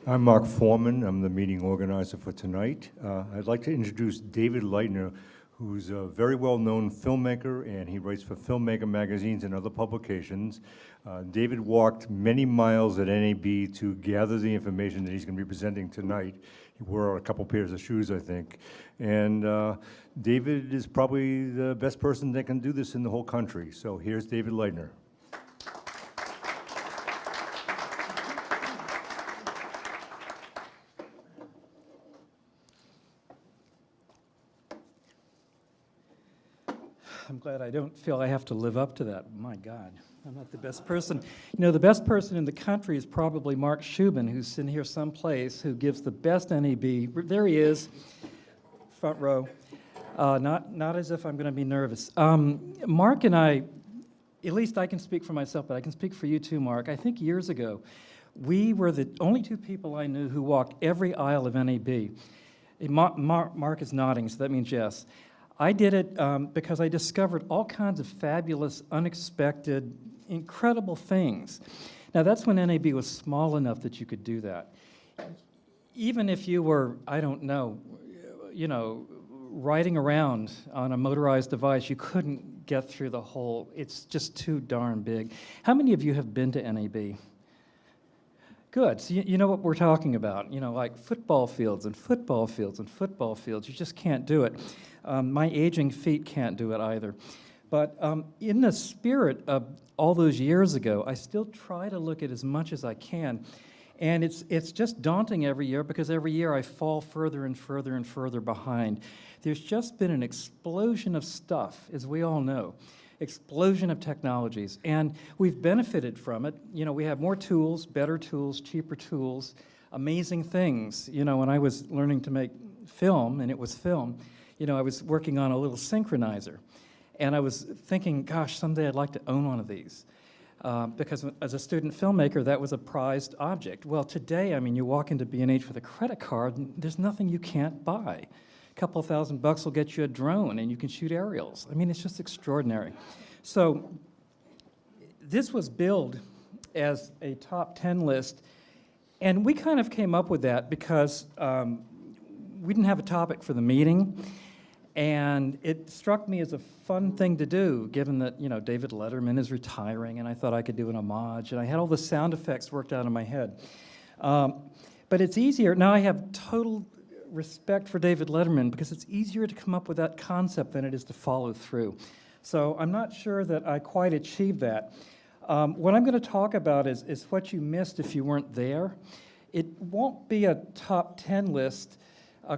I'm Mark Foreman. I'm the meeting organizer for tonight. I'd like to introduce David Leitner, who's a very well-known filmmaker, and he writes for Filmmaker magazines and other publications. David walked many miles at NAB to gather the information that he's going to be presenting tonight. He wore a couple pairs of shoes, I think. And David is probably the best person that can do this in the whole country. So here's David Leitner. I'm glad I don't feel I have to live up to that. My God, I'm not the best person. You know, the best person in the country is probably Mark Shubin, who's in here someplace, who gives the best NAB. There he is, front row. Not as if I'm going to be nervous. Mark and I, at least I can speak for myself, but I can speak for you too, Mark. I think years ago, we were the only two people I knew who walked every aisle of NAB. Mark is nodding, so that means yes. I did it because I discovered all kinds of fabulous, unexpected, incredible things. Now, that's when NAB was small enough that you could do that. Even if you were, I don't know, riding around on a motorized device, you couldn't get through the whole, it's just too darn big. How many of you have been to NAB? Good, so you know what we're talking about, like football fields and football fields and football fields. You just can't do it. My aging feet can't do it either. But in the spirit of all those years ago, I still try to look at as much as I can. And it's just daunting every year because every year I fall further and further and further behind. There's just been an explosion of stuff, as we all know. Explosion of technologies, and we've benefited from it. We have more tools, better tools, cheaper tools, amazing things. When I was learning to make film, and it was film, I was working on a little synchronizer, and I was thinking, gosh, someday I'd like to own one of these. Because as a student filmmaker, that was a prized object. Well, today, you walk into B&H with a credit card, and there's nothing you can't buy. A couple $1,000 will get you a drone, and you can shoot aerials. It's just extraordinary. So this was billed as a top 10 list, and we kind of came up with that because we didn't have a topic for the meeting, and it struck me as a fun thing to do, given that David Letterman is retiring, and I thought I could do an homage, and I had all the sound effects worked out in my head. But it's easier now. I have total respect for David Letterman because it's easier to come up with that concept than it is to follow through. So I'm not sure that I quite achieved that. What I'm going to talk about is what you missed if you weren't there. It won't be a top 10 list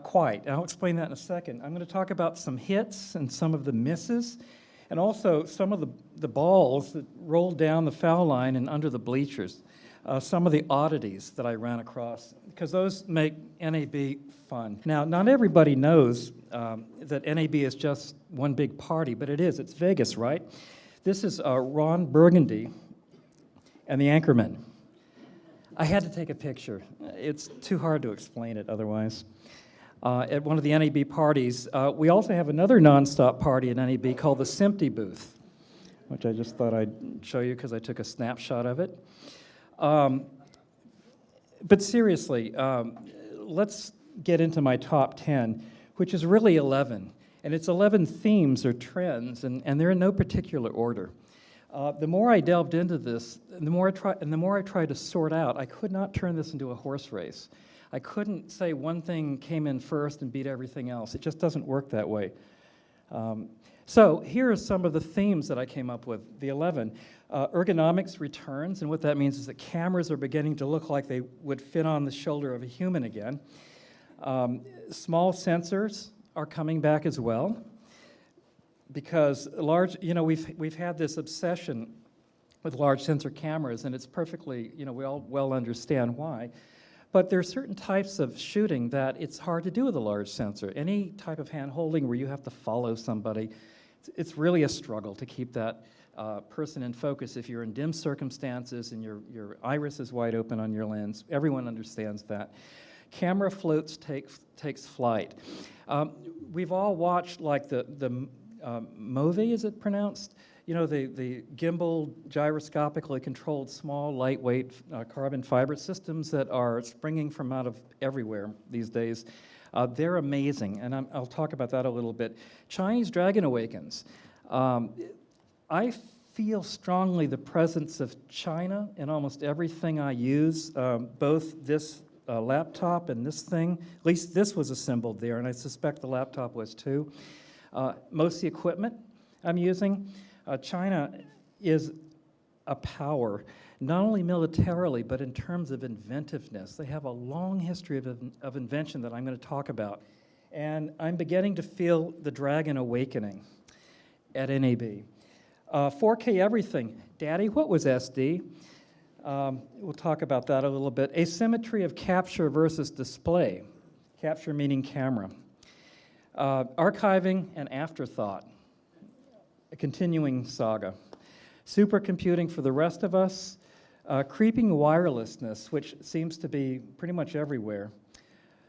quite. I'll explain that in a second. I'm going to talk about some hits and some of the misses, and also some of the balls that rolled down the foul line and under the bleachers. Some of the oddities that I ran across, because those make NAB fun. Now, not everybody knows that NAB is just one big party, but it is. It's Vegas, right? This is Ron Burgundy and the Anchorman. I had to take a picture. It's too hard to explain it otherwise. At one of the NAB parties, we also have another nonstop party at NAB called the SMPTENY booth, which I just thought I'd show you because I took a snapshot of it. But seriously, let's get into my top 10, which is really 11. And it's 11 themes or trends, and they're in no particular order. The more I delved into this, and the more I tried to sort out, I could not turn this into a horse race. I couldn't say one thing came in first and beat everything else. It just doesn't work that way. So here are some of the themes that I came up with, the 11. Ergonomics returns, and what that means is that cameras are beginning to look like they would fit on the shoulder of a human again. Small sensors are coming back as well, because we've had this obsession with large sensor cameras, and it's perfectly, we all well understand why. But there are certain types of shooting that it's hard to do with a large sensor. Any type of hand-holding where you have to follow somebody, it's really a struggle to keep that person in focus if you're in dim circumstances and your iris is wide open on your lens. Everyone understands that. Camera floats takes flight. We've all watched like the movie, is it pronounced? you know, the gimbal, gyroscopically controlled, small, lightweight carbon fiber systems that are springing from out of everywhere these days. They're amazing, and I'll talk about that a little bit. Chinese Dragon Awakens. I feel strongly the presence of China in almost everything I use, both this laptop and this thing. At least this was assembled there, and I suspect the laptop was too. Most of the equipment I'm using, China is a power, not only militarily, but in terms of inventiveness. They have a long history of invention that I'm going to talk about. And I'm beginning to feel the dragon awakening at NAB. 4K everything. Daddy, what was SD? We'll talk about that a little bit. Asymmetry of capture versus display. Capture meaning camera. Archiving and afterthought. A continuing saga. Supercomputing for the rest of us. Creeping wirelessness, which seems to be pretty much everywhere.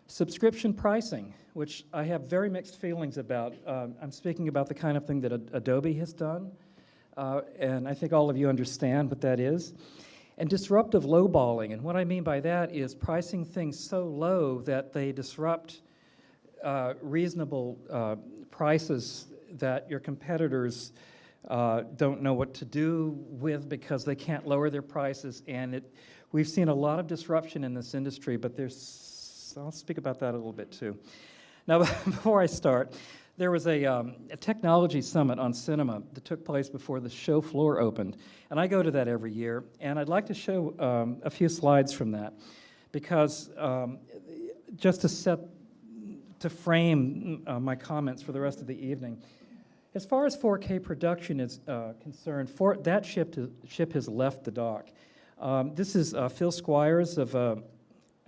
Subscription pricing, which I have very mixed feelings about. I'm speaking about the kind of thing that Adobe has done, and I think all of you understand what that is. And disruptive lowballing, and what I mean by that is pricing things so low that they disrupt reasonable prices that your competitors don't know what to do with because they can't lower their prices. And we've seen a lot of disruption in this industry, but I'll speak about that a little bit too. Now, before I start, there was a technology summit on cinema that took place before the show floor opened. And I go to that every year, and I'd like to show a few slides from that because just to frame my comments for the rest of the evening. As far as 4K production is concerned, that ship has left the dock. This is Phil Squires of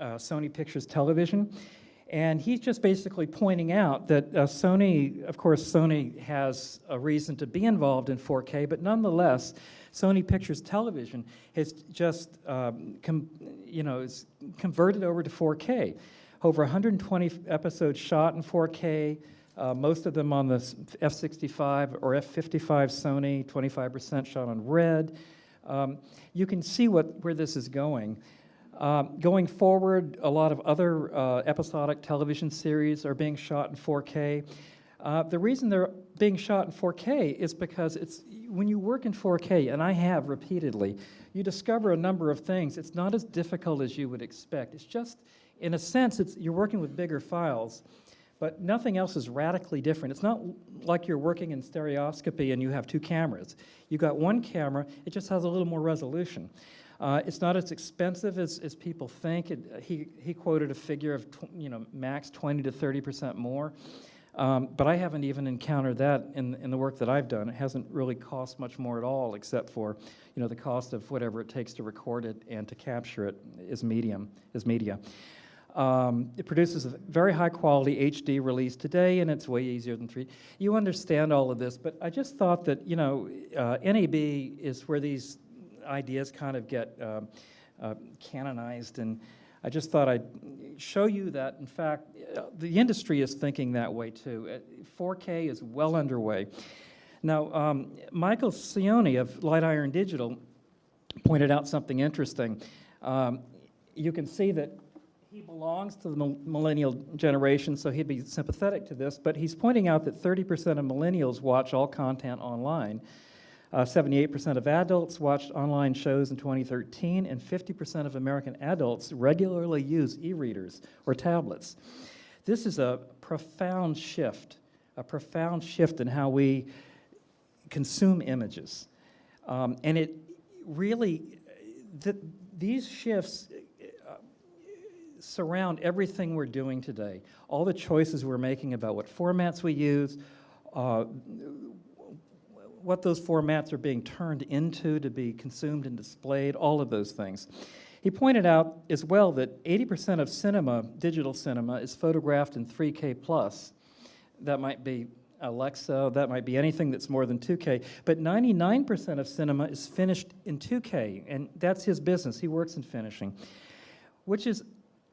Sony Pictures Television, and he's just basically pointing out that Sony has a reason to be involved in 4K, but nonetheless, Sony Pictures Television has just is converted over to 4K. Over 120 episodes shot in 4K. Most of them on the F65 or F55 Sony, 25% shot on Red. You can see where this is going. Going forward, a lot of other episodic television series are being shot in 4K. The reason they're being shot in 4K is because when you work in 4K, and I have repeatedly, you discover a number of things. It's not as difficult as you would expect. It's just, in a sense, you're working with bigger files. But nothing else is radically different. It's not like you're working in stereoscopy and you have two cameras. You got one camera, it just has a little more resolution. It's not as expensive as people think. He quoted a figure of max 20 to 30% more. But I haven't even encountered that in the work that I've done. It hasn't really cost much more at all, except for the cost of whatever it takes to record it and to capture it as media. It produces a very high quality HD release today, and it's way easier than 3D. You understand all of this, but I just thought that NAB is where these ideas kind of get canonized, and I just thought I'd show you that, in fact, the industry is thinking that way too. 4K is well underway. Now, Michael Cioni of Light Iron Digital pointed out something interesting. You can see that he belongs to the millennial generation, so he'd be sympathetic to this, but he's pointing out that 30% of millennials watch all content online. 78% of adults watched online shows in 2013, and 50% of American adults regularly use e-readers or tablets. This is a profound shift in how we consume images. And it really, these shifts surround everything we're doing today. All the choices we're making about what formats we use, what those formats are being turned into to be consumed and displayed, all of those things. He pointed out as well that 80% of cinema, digital cinema, is photographed in 3K+. That might be Alexa, that might be anything that's more than 2K, but 99% of cinema is finished in 2K, and that's his business. He works in finishing, which is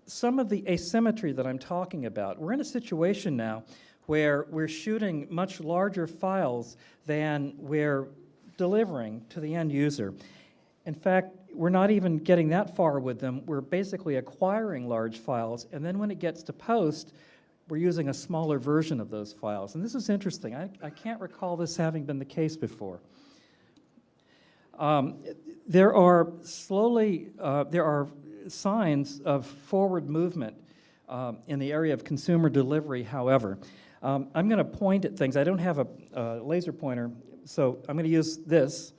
some of the asymmetry that I'm talking about. We're in a situation now where we're shooting much larger files than we're delivering to the end user. In fact, we're not even getting that far with them. We're basically acquiring large files, and then when it gets to post, we're using a smaller version of those files. And this is interesting. I can't recall this having been the case before. There are signs of forward movement in the area of consumer delivery, however. I'm going to point at things. I don't have a laser pointer, so I'm going to use this,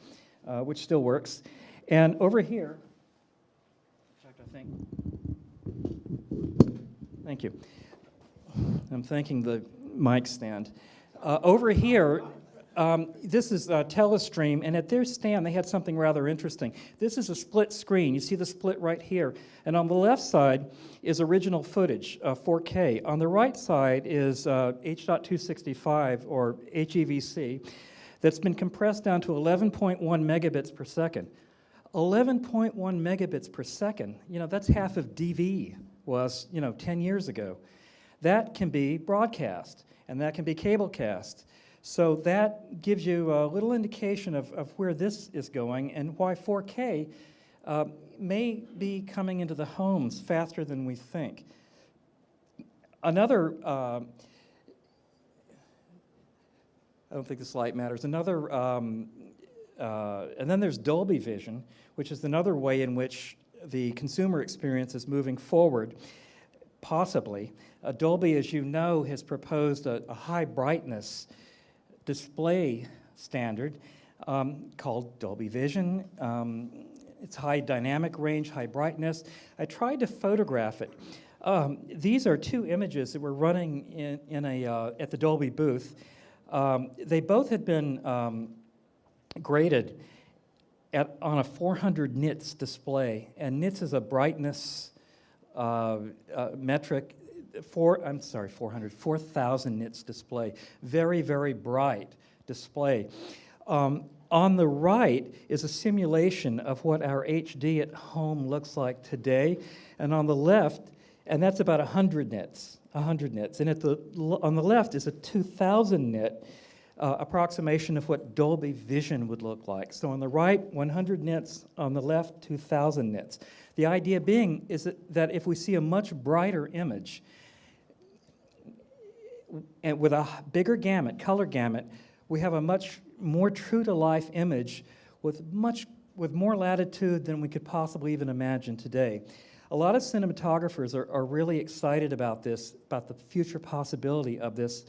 which still works. And over here, in fact, I think, thank you. I'm thanking the mic stand. Over here, this is Telestream, and at their stand, they had something rather interesting. This is a split screen. You see the split right here. And on the left side is original footage, 4K. On the right side is H.265, or HEVC, that's been compressed down to 11.1 megabits per second. 11.1 megabits per second, that's half of DV was, 10 years ago. That can be broadcast, and that can be cablecast. So that gives you a little indication of where this is going and why 4K may be coming into the homes faster than we think. Another, I don't think this light matters, another, and then there's Dolby Vision, which is another way in which the consumer experience is moving forward, possibly. Dolby, as you know, has proposed a high brightness display standard called Dolby Vision. It's high dynamic range, high brightness. I tried to photograph it. These are two images that were running at the Dolby booth. They both had been graded on a 400 nits display, and nits is a brightness metric. 4,000 nits display. Very, very bright display. On the right is a simulation of what our HD at home looks like today, and on the left, and that's about 100 nits, and on the left is a 2,000 nit approximation of what Dolby Vision would look like. So on the right, 100 nits, on the left, 2,000 nits. The idea being is that if we see a much brighter image, and with a bigger gamut, color gamut, we have a much more true-to-life image with more latitude than we could possibly even imagine today. A lot of cinematographers are really excited about this, about the future possibility of this.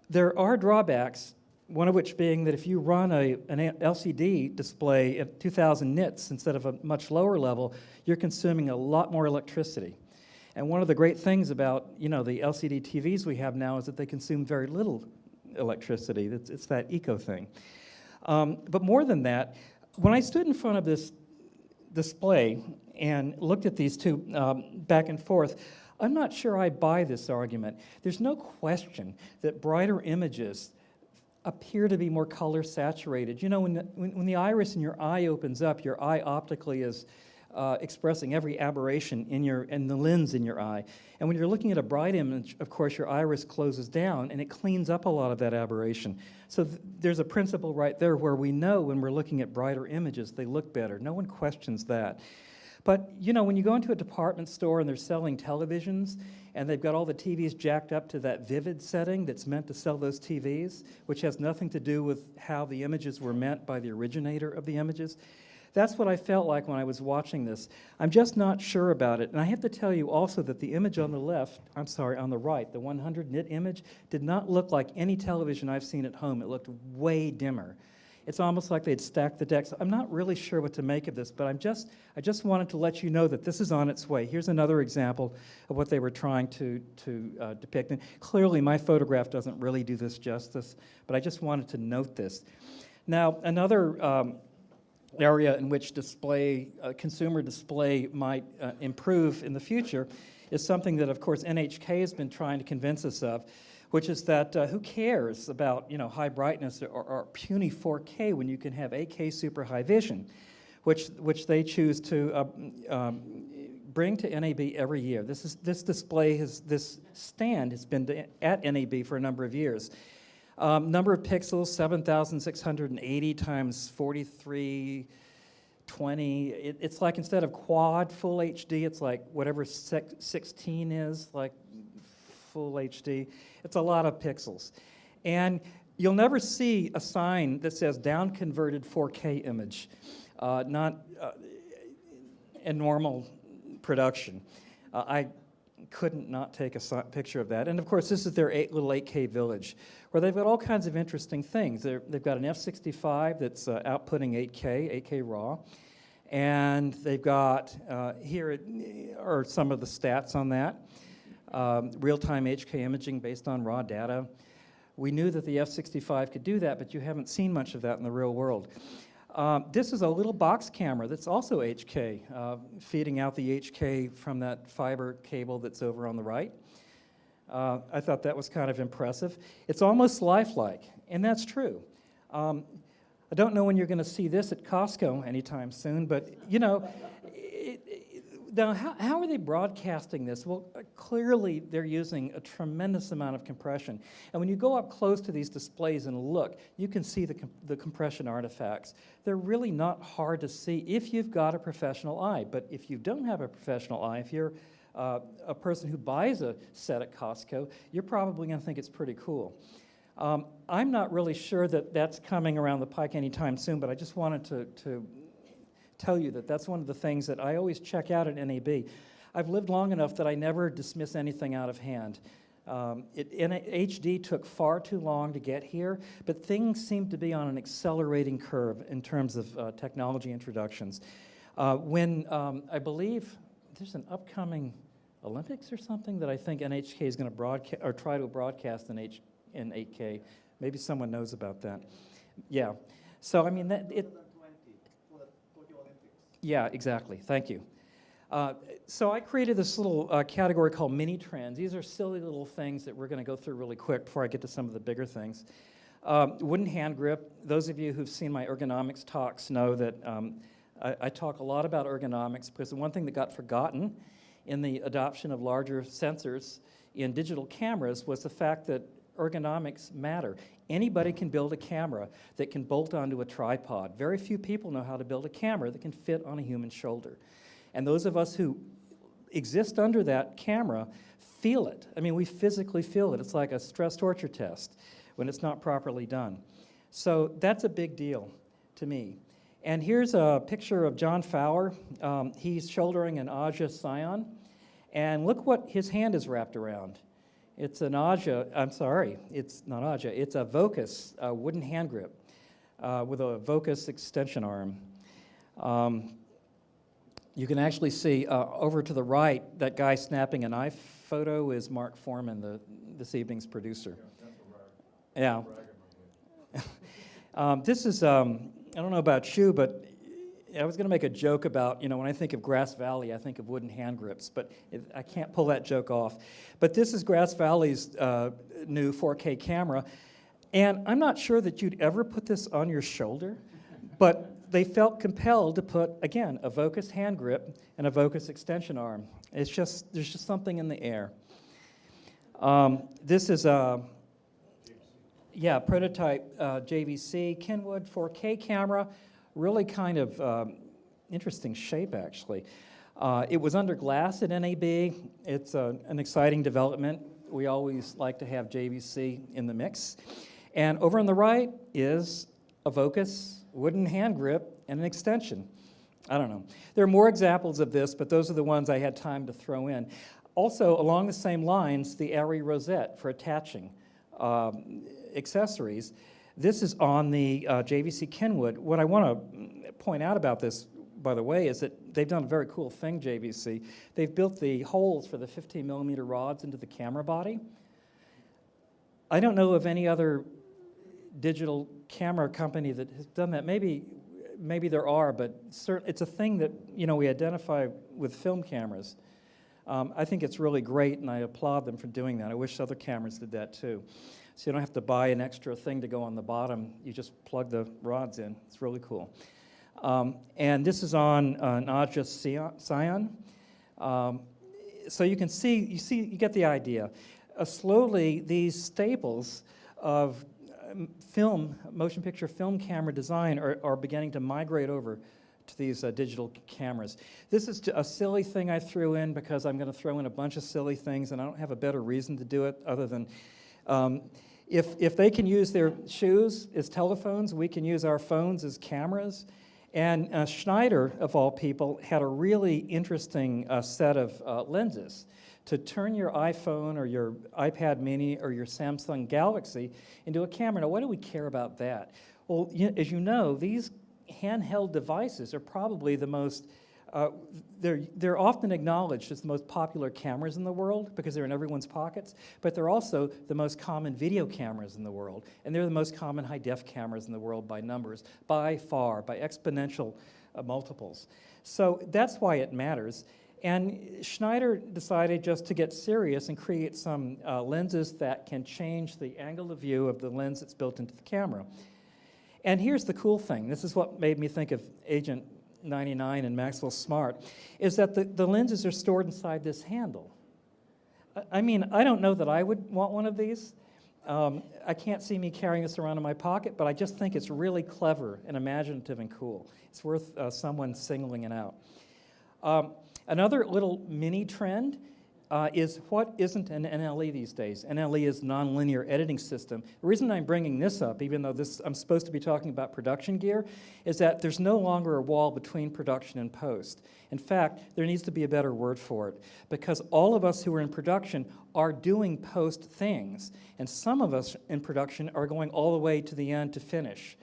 There are drawbacks, one of which being that if you run an LCD display at 2,000 nits instead of a much lower level, you're consuming a lot more electricity. And one of the great things about the LCD TVs we have now is that they consume very little electricity. It's that eco thing. But more than that, when I stood in front of this display and looked at these two back and forth, I'm not sure I buy this argument. There's no question that brighter images appear to be more color saturated. When the iris in your eye opens up, your eye optically is expressing every aberration in the lens in your eye. And when you're looking at a bright image, of course, your iris closes down and it cleans up a lot of that aberration. So there's a principle right there where we know when we're looking at brighter images, they look better. No one questions that. But when you go into a department store and they're selling televisions and they've got all the TVs jacked up to that vivid setting that's meant to sell those TVs, which has nothing to do with how the images were meant by the originator of the images, that's what I felt like when I was watching this. I'm just not sure about it. And I have to tell you also that the image on the on the right, the 100 nit image, did not look like any television I've seen at home. It looked way dimmer. It's almost like they'd stacked the decks. I'm not really sure what to make of this, but I just wanted to let you know that this is on its way. Here's another example of what they were trying to depict. And clearly, my photograph doesn't really do this justice, but I just wanted to note this. Now, another area in which consumer display might improve in the future is something that, of course, NHK has been trying to convince us of, which is that who cares about high brightness or puny 4K when you can have 8K super high vision, which they choose to bring to NAB every year. This stand has been at NAB for a number of years. Number of pixels, 7,680 times 4320. It's like instead of quad full HD, it's like whatever 16 is, like full HD. It's a lot of pixels. And you'll never see a sign that says down converted 4K image, not in normal production. I couldn't not take a picture of that. And of course, this is their little 8K village, where they've got all kinds of interesting things. They've got an F-65 that's outputting 8K raw. And they've got, here are some of the stats on that. Real-time HK imaging based on raw data. We knew that the F-65 could do that, but you haven't seen much of that in the real world. This is a little box camera that's also HK, feeding out the HK from that fiber cable that's over on the right. I thought that was kind of impressive. It's almost lifelike, and that's true. I don't know when you're going to see this at Costco anytime soon, but you know, now how are they broadcasting this? Well, clearly they're using a tremendous amount of compression. And when you go up close to these displays and look, you can see the compression artifacts. They're really not hard to see if you've got a professional eye. But if you don't have a professional eye, if you're a person who buys a set at Costco, you're probably going to think it's pretty cool. I'm not really sure that that's coming around the pike anytime soon, but I just wanted to tell you that that's one of the things that I always check out at NAB. I've lived long enough that I never dismiss anything out of hand. HD took far too long to get here, but things seem to be on an accelerating curve in terms of technology introductions. When I believe there's an upcoming Olympics or something that I think NHK is going to broadcast or try to broadcast in 8K. Maybe someone knows about that. Yeah. So I mean that it. Yeah, exactly. Thank you. So I created this little category called mini trends. These are silly little things that we're going to go through really quick before I get to some of the bigger things. Wooden hand grip. Those of you who've seen my ergonomics talks know that I talk a lot about ergonomics because the one thing that got forgotten in the adoption of larger sensors in digital cameras was the fact that ergonomics matter. Anybody can build a camera that can bolt onto a tripod. Very few people know how to build a camera that can fit on a human shoulder. And those of us who exist under that camera feel it. I mean, we physically feel it. It's like a stress torture test when it's not properly done. So that's a big deal to me. And here's a picture of John Fowler. He's shouldering an Aja Scion. And look what his hand is wrapped around. It's an Aja, I'm sorry, it's not Aja, it's a Vocus, a wooden hand grip with a Vocus extension arm. You can actually see over to the right, that guy snapping a knife photo is Mark Foreman, this evening's producer. Yeah. This is, I don't know about you, but I was going to make a joke about, you know, when I think of Grass Valley, I think of wooden hand grips, but I can't pull that joke off. But this is Grass Valley's new 4K camera, and I'm not sure that you'd ever put this on your shoulder, but they felt compelled to put, again, a Vocus hand grip and a Vocus extension arm. It's just, there's just something in the air. This is a, yeah, prototype JVC Kenwood 4K camera. Really kind of interesting shape, actually. It was under glass at NAB. It's an exciting development. We always like to have JVC in the mix. And over on the right is a Vocus wooden hand grip and an extension. I don't know. There are more examples of this, but those are the ones I had time to throw in. Also, along the same lines, the Arri rosette for attaching accessories. This is on the JVC Kenwood. What I want to point out about this, by the way, is that they've done a very cool thing, JVC. They've built the holes for the 15 millimeter rods into the camera body. I don't know of any other digital camera company that has done that. Maybe there are, but it's a thing that, you know, we identify with film cameras. I think it's really great, and I applaud them for doing that. I wish other cameras did that too. So you don't have to buy an extra thing to go on the bottom. You just plug the rods in. It's really cool. And this is on an Aja Scion. So you can see, you get the idea. Slowly, these staples of motion picture film camera design are beginning to migrate over to these digital cameras. This is a silly thing I threw in because I'm going to throw in a bunch of silly things, and I don't have a better reason to do it other than if they can use their shoes as telephones, we can use our phones as cameras. And Schneider, of all people, had a really interesting set of lenses to turn your iPhone or your iPad mini or your Samsung Galaxy into a camera. Now, why do we care about that? Well, as you know, these handheld devices are probably the most, they're often acknowledged as the most popular cameras in the world because they're in everyone's pockets, but they're also the most common video cameras in the world, and they're the most common high-def cameras in the world by numbers, by far, by exponential multiples. So that's why it matters. And Schneider decided just to get serious and create some lenses that can change the angle of view of the lens that's built into the camera. And here's the cool thing. This is what made me think of Agent 99 and Maxwell Smart, is that the lenses are stored inside this handle. I mean, I don't know that I would want one of these. I can't see me carrying this around in my pocket, but I just think it's really clever and imaginative and cool. It's worth someone singling it out. Another little mini trend is what isn't an NLE these days. NLE is nonlinear editing system. The reason I'm bringing this up, even though I'm supposed to be talking about production gear, is that there's no longer a wall between production and post. In fact, there needs to be a better word for it, because all of us who are in production are doing post things, and some of us in production are going all the way to the end to finish,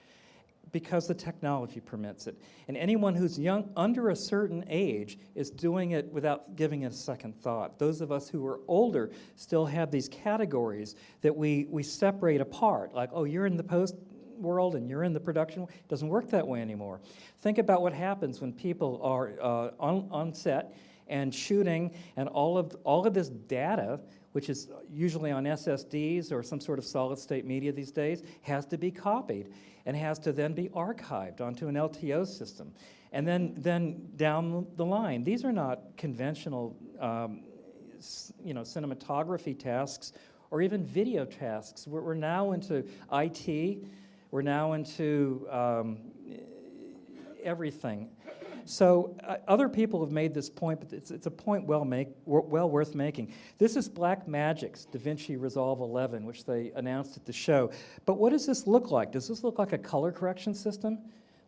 because the technology permits it. And anyone who's young, under a certain age, is doing it without giving it a second thought. Those of us who are older still have these categories that we separate apart, like, oh, you're in the post world and you're in the production. It doesn't work that way anymore. Think about what happens when people are on set and shooting, and all of this data, which is usually on SSDs or some sort of solid-state media these days, has to be copied and has to then be archived onto an LTO system. And then down the line, these are not conventional cinematography tasks or even video tasks. We're now into IT. We're now into everything. So other people have made this point, but it's a point well worth making. This is Blackmagic's DaVinci Resolve 11, which they announced at the show. But what does this look like? Does this look like a color correction system?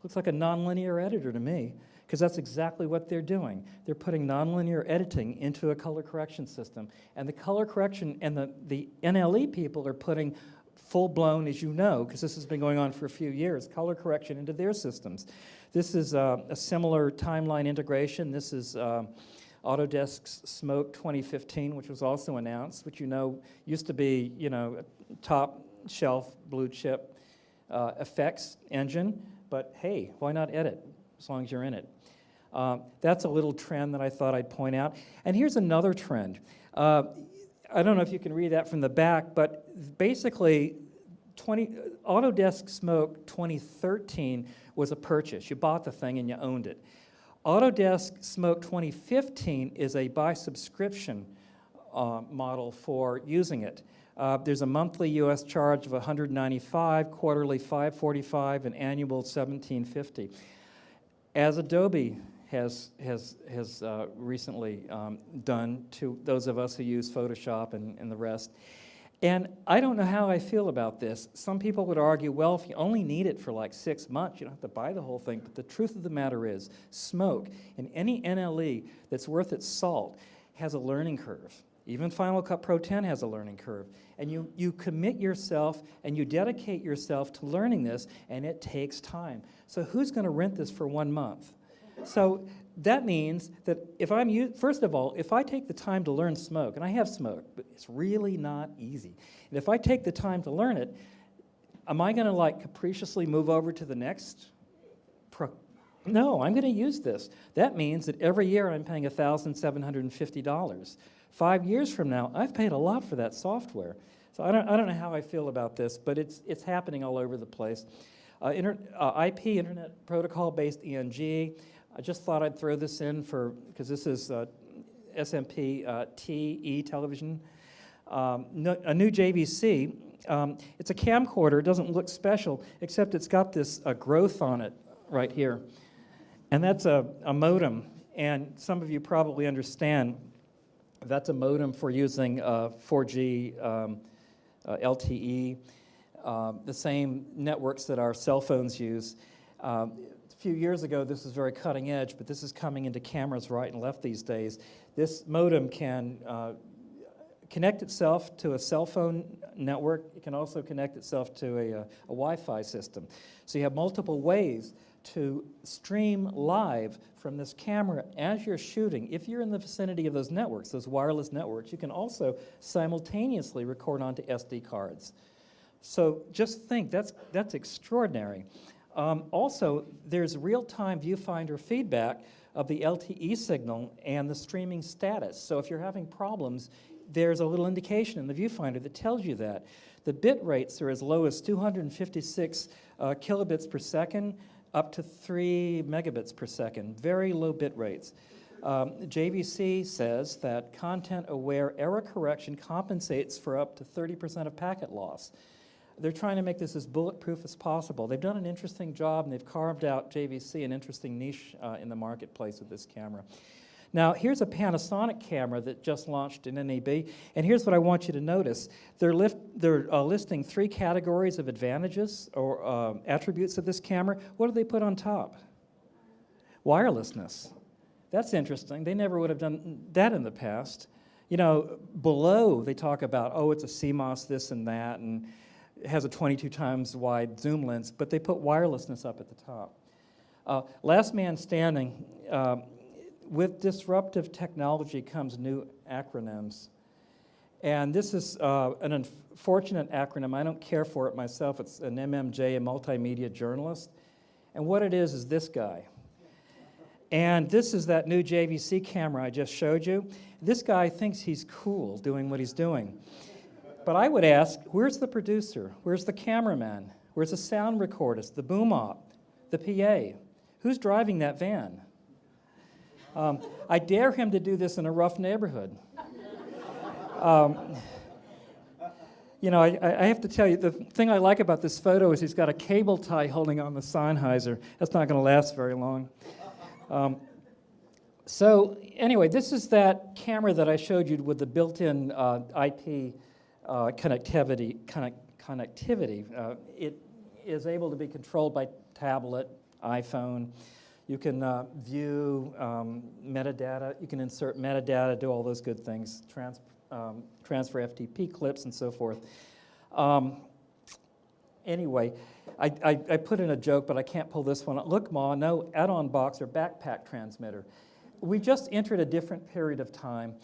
Looks like a nonlinear editor to me, because that's exactly what they're doing. They're putting nonlinear editing into a color correction system. And the color correction and the NLE people are putting full-blown, as you know, because this has been going on for a few years, color correction into their systems. This is a similar timeline integration. This is Autodesk's Smoke 2015, which was also announced, which used to be a top-shelf blue-chip effects engine. But hey, why not edit as long as you're in it? That's a little trend that I thought I'd point out. And here's another trend. I don't know if you can read that from the back, but basically Autodesk Smoke 2013 was a purchase. You bought the thing and you owned it. Autodesk Smoke 2015 is a by subscription model for using it. There's a monthly US charge of $195, quarterly $545, and annual $1750. As Adobe has recently done to those of us who use Photoshop and the rest. And I don't know how I feel about this. Some people would argue, well, if you only need it for like 6 months, you don't have to buy the whole thing. But the truth of the matter is, Smoke and any NLE that's worth its salt has a learning curve. Even Final Cut Pro 10 has a learning curve. And you commit yourself and you dedicate yourself to learning this, and it takes time. So who's going to rent this for 1 month? So that means that first of all, if I take the time to learn Smoke, and I have Smoke, but it's really not easy. And if I take the time to learn it, am I going to like capriciously move over to the next? No, I'm going to use this. That means that every year I'm paying $1,750. 5 years from now, I've paid a lot for that software. So I don't know how I feel about this, but it's happening all over the place. IP, Internet Protocol-based ENG. I just thought I'd throw this in because this is SMPTEny television. A new JVC. It's a camcorder. It doesn't look special, except it's got this growth on it right here. And that's a modem. And some of you probably understand that's a modem for using 4G LTE, the same networks that our cell phones use. A few years ago, this was very cutting edge, but this is coming into cameras right and left these days. This modem can connect itself to a cell phone network. It can also connect itself to a Wi-Fi system. So you have multiple ways to stream live from this camera as you're shooting. If you're in the vicinity of those networks, those wireless networks, you can also simultaneously record onto SD cards. So just think, that's extraordinary. Also, there's real-time viewfinder feedback of the LTE signal and the streaming status. So if you're having problems, there's a little indication in the viewfinder that tells you that. The bit rates are as low as 256 kilobits per second up to 3 megabits per second, very low bit rates. JVC says that content-aware error correction compensates for up to 30% of packet loss. They're trying to make this as bulletproof as possible. They've done an interesting job, and they've carved out JVC an interesting niche in the marketplace with this camera. Now, here's a Panasonic camera that just launched in NAB, and here's what I want you to notice. They're listing 3 categories of advantages or attributes of this camera. What do they put on top? Wirelessness. That's interesting. They never would have done that in the past. You know, below, they talk about, oh, it's a CMOS, this and that, and it has a 22 times wide zoom lens, but they put wirelessness up at the top. Last man standing. With disruptive technology comes new acronyms. And this is an unfortunate acronym. I don't care for it myself. It's an MMJ, a multimedia journalist. And what it is this guy. And this is that new JVC camera I just showed you. This guy thinks he's cool doing what he's doing. But I would ask, where's the producer? Where's the cameraman? Where's the sound recordist, the boom op, the PA? Who's driving that van? I dare him to do this in a rough neighborhood. You know, I have to tell you, the thing I like about this photo is he's got a cable tie holding on the Sennheiser. That's not going to last very long. So anyway, this is that camera that I showed you with the built-in IP connectivity. It is able to be controlled by tablet, iPhone. You can view metadata. You can insert metadata, do all those good things, transfer FTP clips and so forth. Anyway, I put in a joke, but I can't pull this one up. Look, Ma, no add-on box or backpack transmitter. We just entered a different period of time.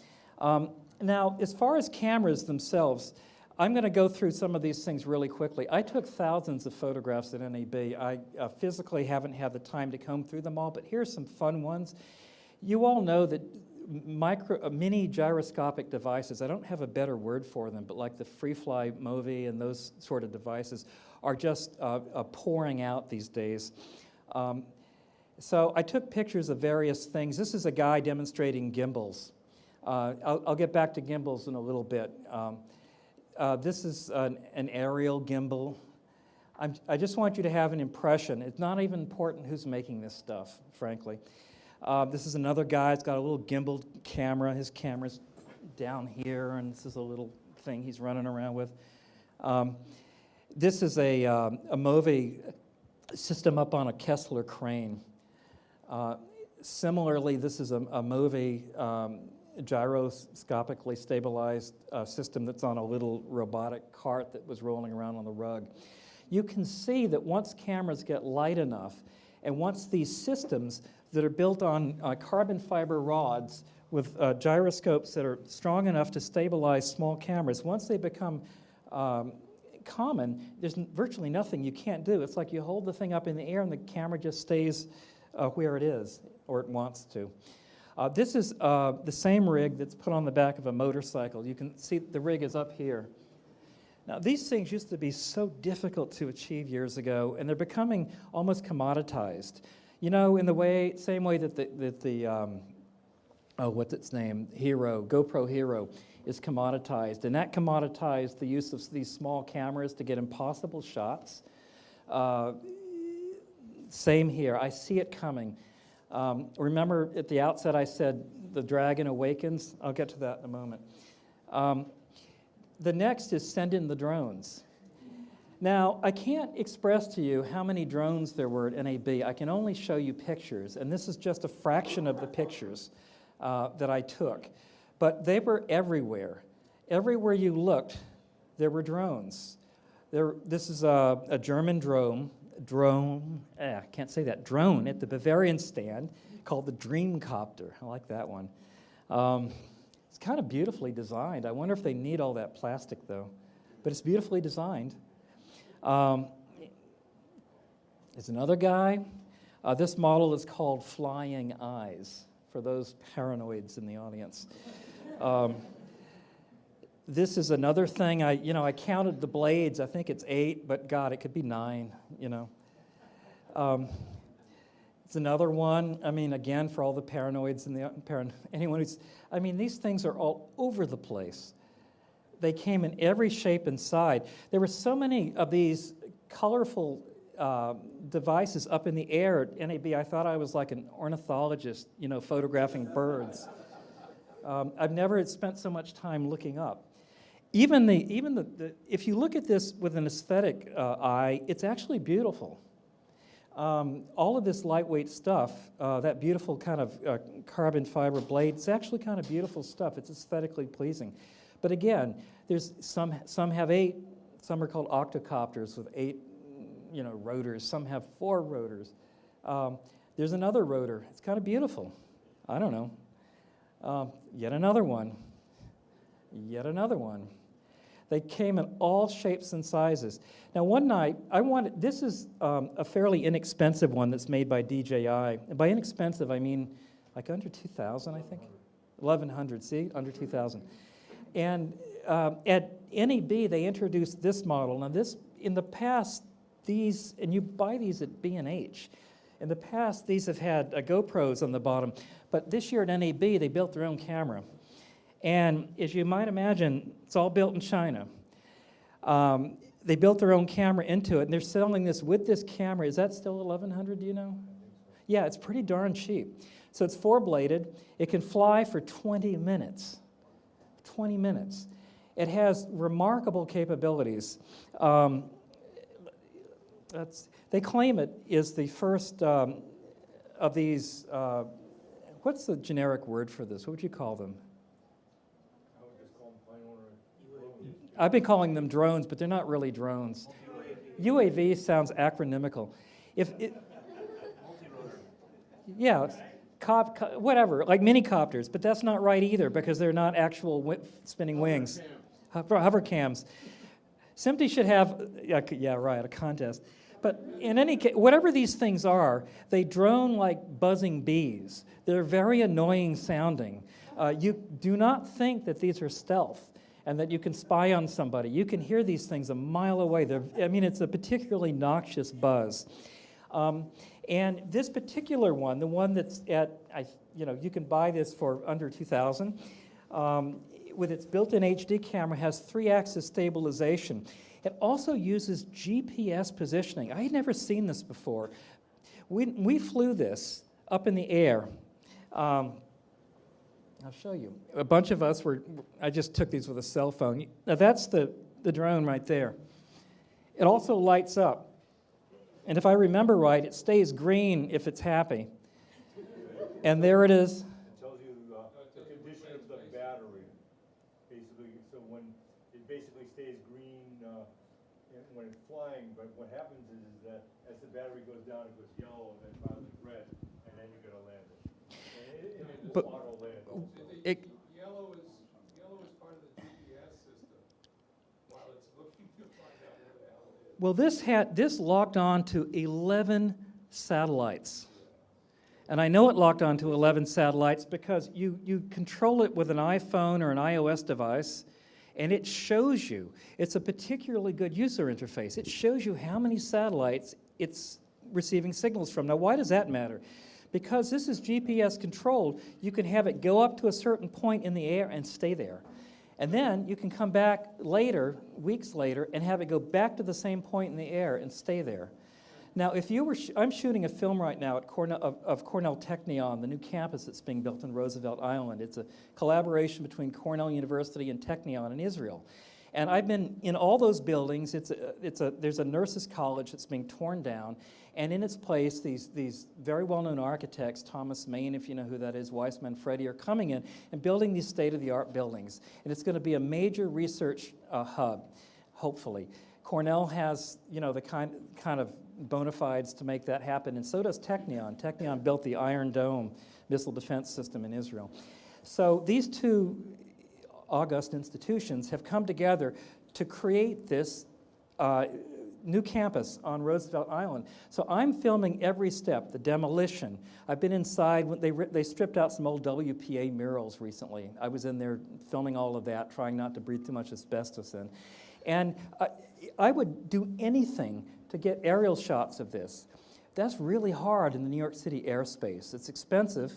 Now, as far as cameras themselves, I'm going to go through some of these things really quickly. I took thousands of photographs at NAB. I physically haven't had the time to comb through them all, but here's some fun ones. You all know that mini gyroscopic devices, I don't have a better word for them, but like the FreeFly Movi and those sort of devices are just pouring out these days. So I took pictures of various things. This is a guy demonstrating gimbals. I'll get back to gimbals in a little bit. This is an aerial gimbal. I just want you to have an impression. It's not even important who's making this stuff, frankly. This is another guy. He's got a little gimbal camera. His camera's down here, and this is a little thing he's running around with. This is a Movi system up on a Kessler crane. Similarly, this is a Movi gyroscopically stabilized system that's on a little robotic cart that was rolling around on the rug. You can see that once cameras get light enough, and once these systems that are built on carbon fiber rods with gyroscopes that are strong enough to stabilize small cameras, once they become common, there's virtually nothing you can't do. It's like you hold the thing up in the air and the camera just stays where it is, or it wants to. This is the same rig that's put on the back of a motorcycle. You can see the rig is up here. Now, these things used to be so difficult to achieve years ago, and they're becoming almost commoditized. You know, in the same way that the what's its name? Hero, GoPro Hero is commoditized. And that commoditized the use of these small cameras to get impossible shots. Same here. I see it coming. Remember at the outset I said the dragon awakens? I'll get to that in a moment. The next is send in the drones. Now, I can't express to you how many drones there were at NAB. I can only show you pictures, and this is just a fraction of the pictures that I took. But they were everywhere. Everywhere you looked, there were drones. This is a German drone at the Bavarian stand called the Dreamcopter. I like that one. It's kind of beautifully designed. I wonder if they need all that plastic, though. But it's beautifully designed. There's another guy. This model is called Flying Eyes, for those paranoids in the audience. This is another thing. I counted the blades. I think it's 8, but God, it could be 9. It's another one. I mean, again, for all the paranoids and anyone who's. I mean, these things are all over the place. They came in every shape and size. There were so many of these colorful devices up in the air at NAB. I thought I was like an ornithologist, photographing birds. I've never spent so much time looking up. Even if you look at this with an aesthetic eye, it's actually beautiful. All of this lightweight stuff, that beautiful kind of carbon fiber blade, it's actually kind of beautiful stuff. It's aesthetically pleasing. But again, there's some have 8, some are called octocopters with 8, rotors. Some have 4 rotors. There's another rotor. It's kind of beautiful. I don't know. Yet another one. Yet another one. They came in all shapes and sizes. Now, one night, this is a fairly inexpensive one that's made by DJI. And by inexpensive, I mean like under $2,000, I think. 1,100, see? Under $2,000. And at NAB, they introduced this model. Now, in the past, and you buy these at B&H. In the past, these have had GoPros on the bottom. But this year at NAB, they built their own camera. And as you might imagine, it's all built in China. They built their own camera into it, and they're selling this with this camera. Is that still $1,100, do you know? Yeah, it's pretty darn cheap. So it's 4-bladed. It can fly for 20 minutes. 20 minutes. It has remarkable capabilities. They claim it is the first of these, what's the generic word for this? What would you call them? I've been calling them drones, but they're not really drones. UAV sounds acronymical. Yeah, whatever, like mini-copters, but that's not right either because they're not actual spinning wings. Hover cams. SMPTE should have, a contest. But in any case, whatever these things are, they drone like buzzing bees. They're very annoying sounding. You do not think that these are stealth and that you can spy on somebody. You can hear these things a mile away. It's a particularly noxious buzz. And this particular one, the one that's you can buy this for under $2,000, with its built-in HD camera, has 3-axis stabilization. It also uses GPS positioning. I had never seen this before. We flew this up in the air. I'll show you. A bunch of us I just took these with a cell phone. Now that's the drone right there. It also lights up. And if I remember right, it stays green if it's happy. And there it is. It tells you the condition of the battery, basically. So when it basically stays green when it's flying, but what happens is that as the battery goes down, it goes yellow and then finally red, and then you're going to land it. And it will auto land. Yellow is part of the GPS system while it's looking to find out where the hell it is. Well, this locked on to 11 satellites. And I know it locked on to 11 satellites because you control it with an iPhone or an iOS device, and it shows you. It's a particularly good user interface. It shows you how many satellites it's receiving signals from. Now, why does that matter? Because this is GPS controlled, you can have it go up to a certain point in the air and stay there. And then you can come back later, weeks later, and have it go back to the same point in the air and stay there. Now, if you were, I'm shooting a film right now at of Cornell Technion, the new campus that's being built in Roosevelt Island. It's a collaboration between Cornell University and Technion in Israel. And I've been in all those buildings. There's a nurses' college that's being torn down, and in its place, these very well-known architects, Thomas Main, if you know who that is, Weissman, Freddie, are coming in and building these state-of-the-art buildings. And it's going to be a major research hub, hopefully. Cornell has, the kind of bona fides to make that happen, and so does Technion. Technion built the Iron Dome missile defense system in Israel. So these two august institutions have come together to create this new campus on Roosevelt Island. So I'm filming every step, the demolition. I've been inside. When they stripped out some old WPA murals recently. I was in there filming all of that, trying not to breathe too much asbestos in. And I would do anything to get aerial shots of this. That's really hard in the New York City airspace. It's expensive,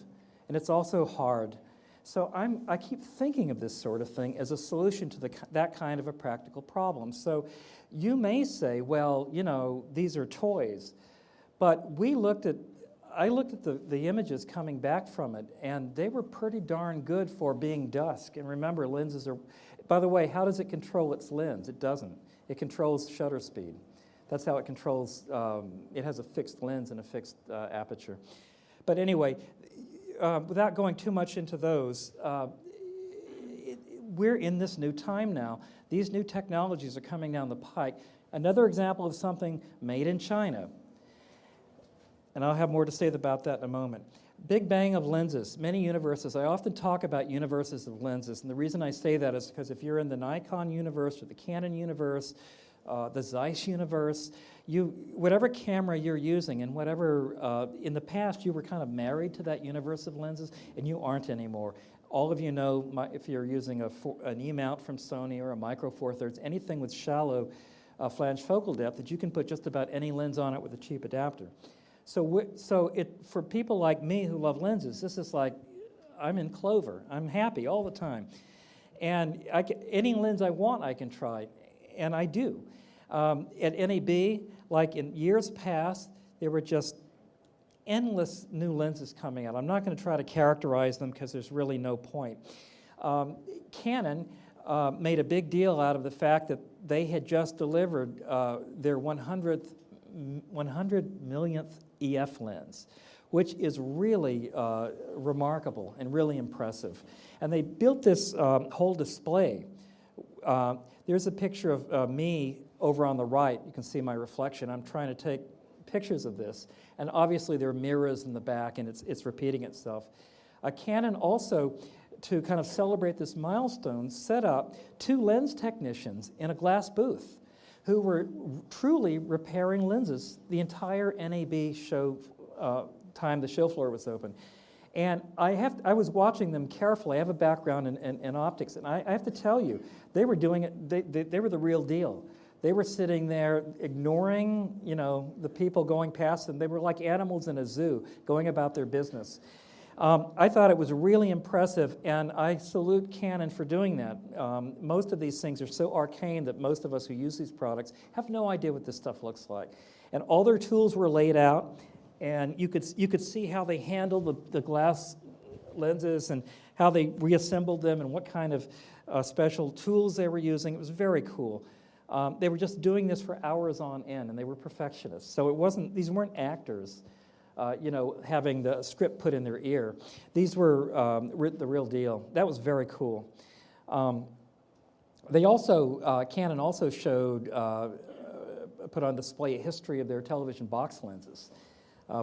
and it's also hard. So I keep thinking of this sort of thing as a solution to that kind of a practical problem. So you may say, well, these are toys. But I looked at the images coming back from it, and they were pretty darn good for being dusk. And remember, lenses are, by the way, how does it control its lens? It doesn't. It controls shutter speed. That's how it controls, it has a fixed lens and a fixed aperture. But anyway, without going too much into those, we're in this new time now. These new technologies are coming down the pike. Another example of something made in China. And I'll have more to say about that in a moment. Big bang of lenses, many universes. I often talk about universes of lenses, and the reason I say that is because if you're in the Nikon universe or the Canon universe, the Zeiss universe, whatever camera you're using and whatever, in the past you were kind of married to that universe of lenses, and you aren't anymore. All of you know, if you're using an E-mount from Sony or a Micro Four Thirds, anything with shallow flange focal depth, that you can put just about any lens on it with a cheap adapter. So for people like me who love lenses, this is like, I'm in clover. I'm happy all the time. And any lens I want, I can try, and I do. At NAB, like in years past, there were just endless new lenses coming out. I'm not going to try to characterize them because there's really no point. Canon made a big deal out of the fact that they had just delivered their 100 millionth EF lens, which is really remarkable and really impressive. And they built this whole display. There's a picture of me over on the right. You can see my reflection. I'm trying to take pictures of this. And obviously there are mirrors in the back, and it's repeating itself. Canon also, to kind of celebrate this milestone, set up 2 lens technicians in a glass booth who were truly repairing lenses the entire NAB show time the show floor was open. And I was watching them carefully. I have a background in optics, and I have to tell you, they were doing it, they were the real deal. They were sitting there ignoring, the people going past them. They were like animals in a zoo, going about their business. I thought it was really impressive, and I salute Canon for doing that. Most of these things are so arcane that most of us who use these products have no idea what this stuff looks like. And all their tools were laid out, and you could see how they handled the glass lenses and how they reassembled them and what kind of special tools they were using. It was very cool. They were just doing this for hours on end, and they were perfectionists. So these weren't actors, having the script put in their ear. These were the real deal. That was very cool. Canon also showed, put on display a history of their television box lenses,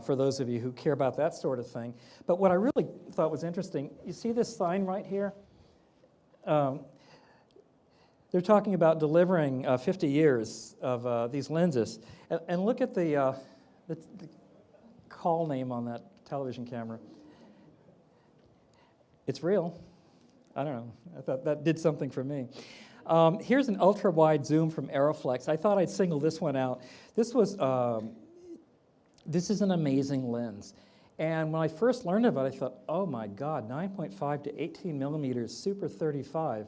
for those of you who care about that sort of thing. But what I really thought was interesting, you see this sign right here? They're talking about delivering 50 years of these lenses. And look at the call name on that television camera. It's real. I don't know. I thought that did something for me. Here's an ultra-wide zoom from Aeroflex. I thought I'd single this one out. This is an amazing lens. And when I first learned about it, I thought, oh my God, 9.5 to 18 millimeters, Super 35.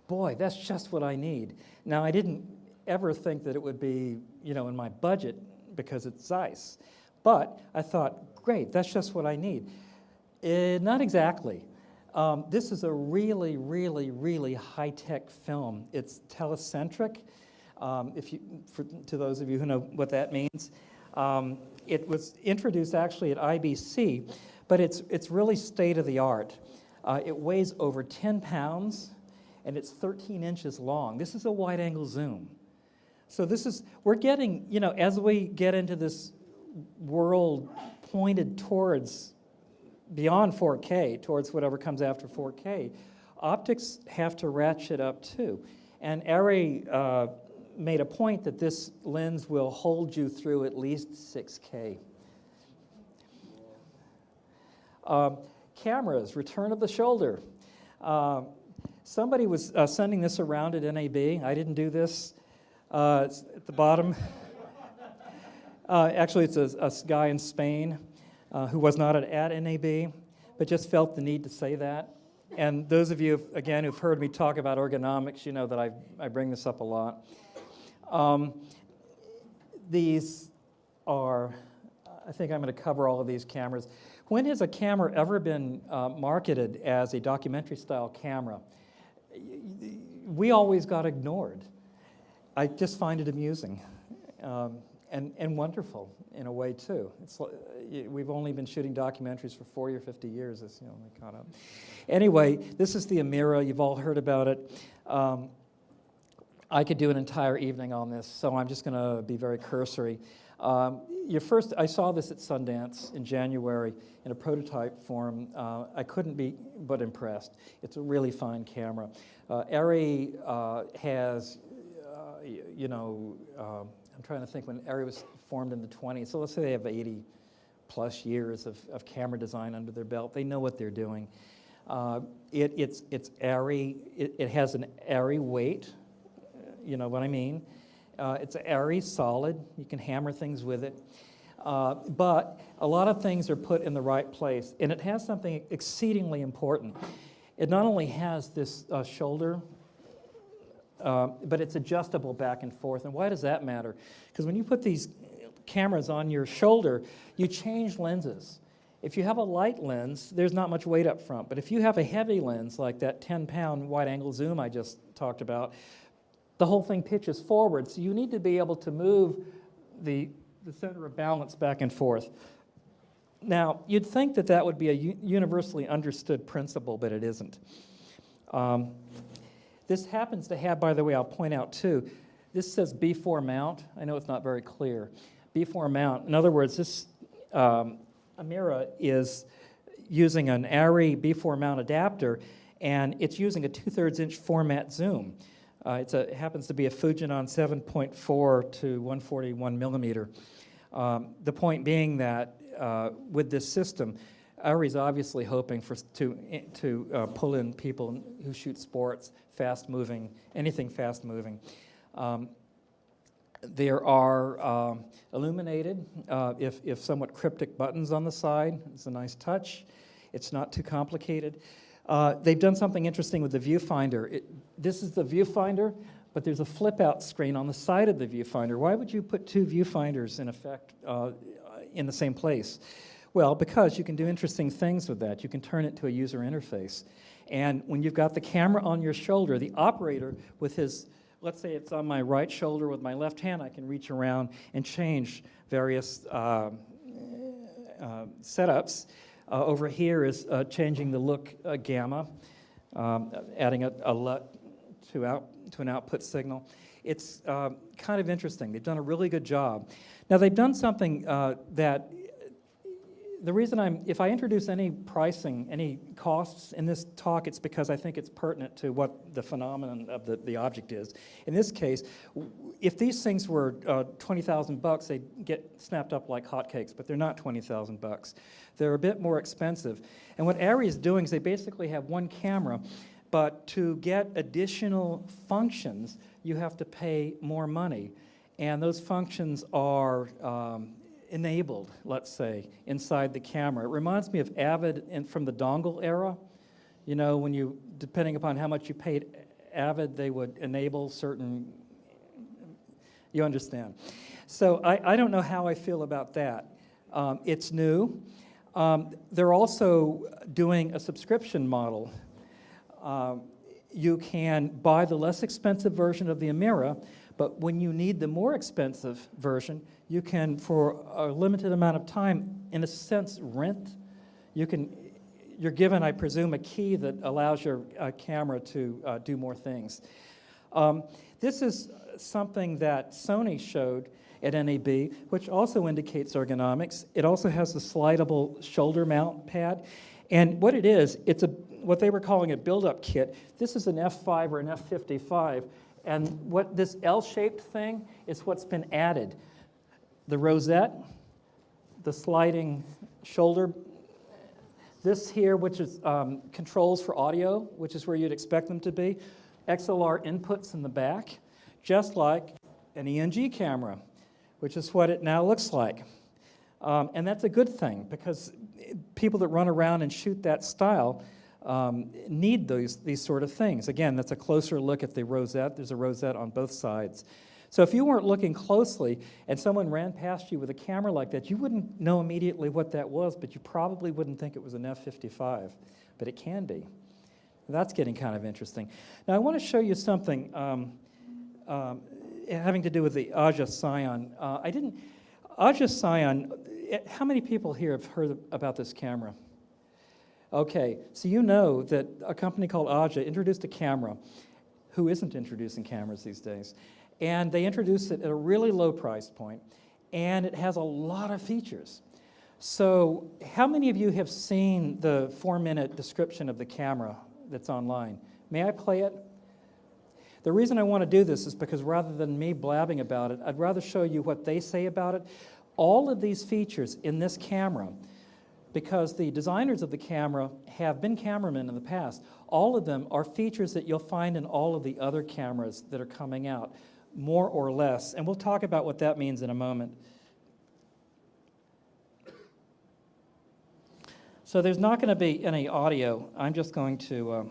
Boy, that's just what I need. Now, I didn't ever think that it would be, in my budget because it's Zeiss. But I thought, great, that's just what I need. Not exactly. This is a really, really, really high-tech film. It's telecentric, to those of you who know what that means. It was introduced actually at IBC, but it's really state-of-the-art. It weighs over 10 pounds, and it's 13 inches long. This is a wide-angle zoom. So we're getting, as we get into this world pointed towards beyond 4K, towards whatever comes after 4K, optics have to ratchet up too. And Ari made a point that this lens will hold you through at least 6K. Cameras, return of the shoulder. Somebody was sending this around at NAB. I didn't do this. It's at the bottom. Actually, it's a guy in Spain who was not at NAB, but just felt the need to say that. And those of you, again, who've heard me talk about ergonomics, you know that I bring this up a lot. These are, I think I'm going to cover all of these cameras. When has a camera ever been marketed as a documentary-style camera? We always got ignored. I just find it amusing and wonderful in a way, too. We've only been shooting documentaries for 40 or 50 years. It's, they caught up. Anyway, this is the Amira. You've all heard about it. I could do an entire evening on this, so I'm just going to be very cursory. I saw this at Sundance in January in a prototype form. I couldn't be but impressed. It's a really fine camera. Ari has, I'm trying to think when Ari was formed in the 20s, so let's say they have 80 plus years of camera design under their belt. They know what they're doing. It's Ari, it has an Ari weight, you know what I mean? It's Ari solid, you can hammer things with it. But a lot of things are put in the right place, and it has something exceedingly important. It not only has this shoulder, but it's adjustable back and forth. And why does that matter? Because when you put these cameras on your shoulder, you change lenses. If you have a light lens, there's not much weight up front. But if you have a heavy lens, like that 10-pound wide-angle zoom I just talked about, the whole thing pitches forward. So you need to be able to move the center of balance back and forth. Now, you'd think that that would be a universally understood principle, but it isn't. This happens to have, by the way, I'll point out too, this says B4 mount. I know it's not very clear. B4 mount, in other words, this Amira is using an Ari B4 mount adapter, and it's using a 2/3 inch format zoom. It happens to be a Fujinon 7.4 to 141 millimeter. The point being that with this system, Ari's obviously hoping to pull in people who shoot sports, fast-moving, anything fast-moving. There are illuminated, if somewhat cryptic buttons on the side. It's a nice touch. It's not too complicated. They've done something interesting with the viewfinder. This is the viewfinder, but there's a flip-out screen on the side of the viewfinder. Why would you put two viewfinders, in effect, in the same place? Well, because you can do interesting things with that. You can turn it to a user interface. And when you've got the camera on your shoulder, the operator with his, let's say it's on my right shoulder with my left hand, I can reach around and change various setups. Over here is changing the look gamma, adding a LUT to an output signal. It's kind of interesting. They've done a really good job. Now, they've done something that the reason if I introduce any pricing, any costs in this talk, it's because I think it's pertinent to what the phenomenon of the object is. In this case, if these things were $20,000, they'd get snapped up like hotcakes, but they're not $20,000. They're a bit more expensive. And what Ari is doing is they basically have one camera, but to get additional functions, you have to pay more money. And those functions are enabled, let's say, inside the camera. It reminds me of Avid from the dongle era. You know, when you, depending upon how much you paid Avid, they would enable certain, you understand. So I don't know how I feel about that. It's new. They're also doing a subscription model. You can buy the less expensive version of the Amira, but when you need the more expensive version, you can, for a limited amount of time, in a sense, rent. You're given, I presume, a key that allows your camera to do more things. This is something that Sony showed at NAB, which also indicates ergonomics. It also has a slidable shoulder mount pad. And what it is, it's what they were calling a build-up kit. This is an F5 or an F55. And what this L-shaped thing is what's been added. The rosette, the sliding shoulder, this here, which is controls for audio, which is where you'd expect them to be, XLR inputs in the back, just like an ENG camera, which is what it now looks like. And that's a good thing, because people that run around and shoot that style need these sort of things. Again, that's a closer look at the rosette. There's a rosette on both sides. So if you weren't looking closely and someone ran past you with a camera like that, you wouldn't know immediately what that was, but you probably wouldn't think it was an F55, but it can be. That's getting kind of interesting. Now I want to show you something having to do with the Aja Scion. Aja Scion, how many people here have heard about this camera? Okay, so you know that a company called Aja introduced a camera. Who isn't introducing cameras these days? And they introduced it at a really low price point, and it has a lot of features. So how many of you have seen the 4-minute description of the camera that's online? May I play it? The reason I want to do this is because rather than me blabbing about it, I'd rather show you what they say about it. All of these features in this camera, because the designers of the camera have been cameramen in the past, all of them are features that you'll find in all of the other cameras that are coming out, more or less. And we'll talk about what that means in a moment. So there's not going to be any audio. I'm just going to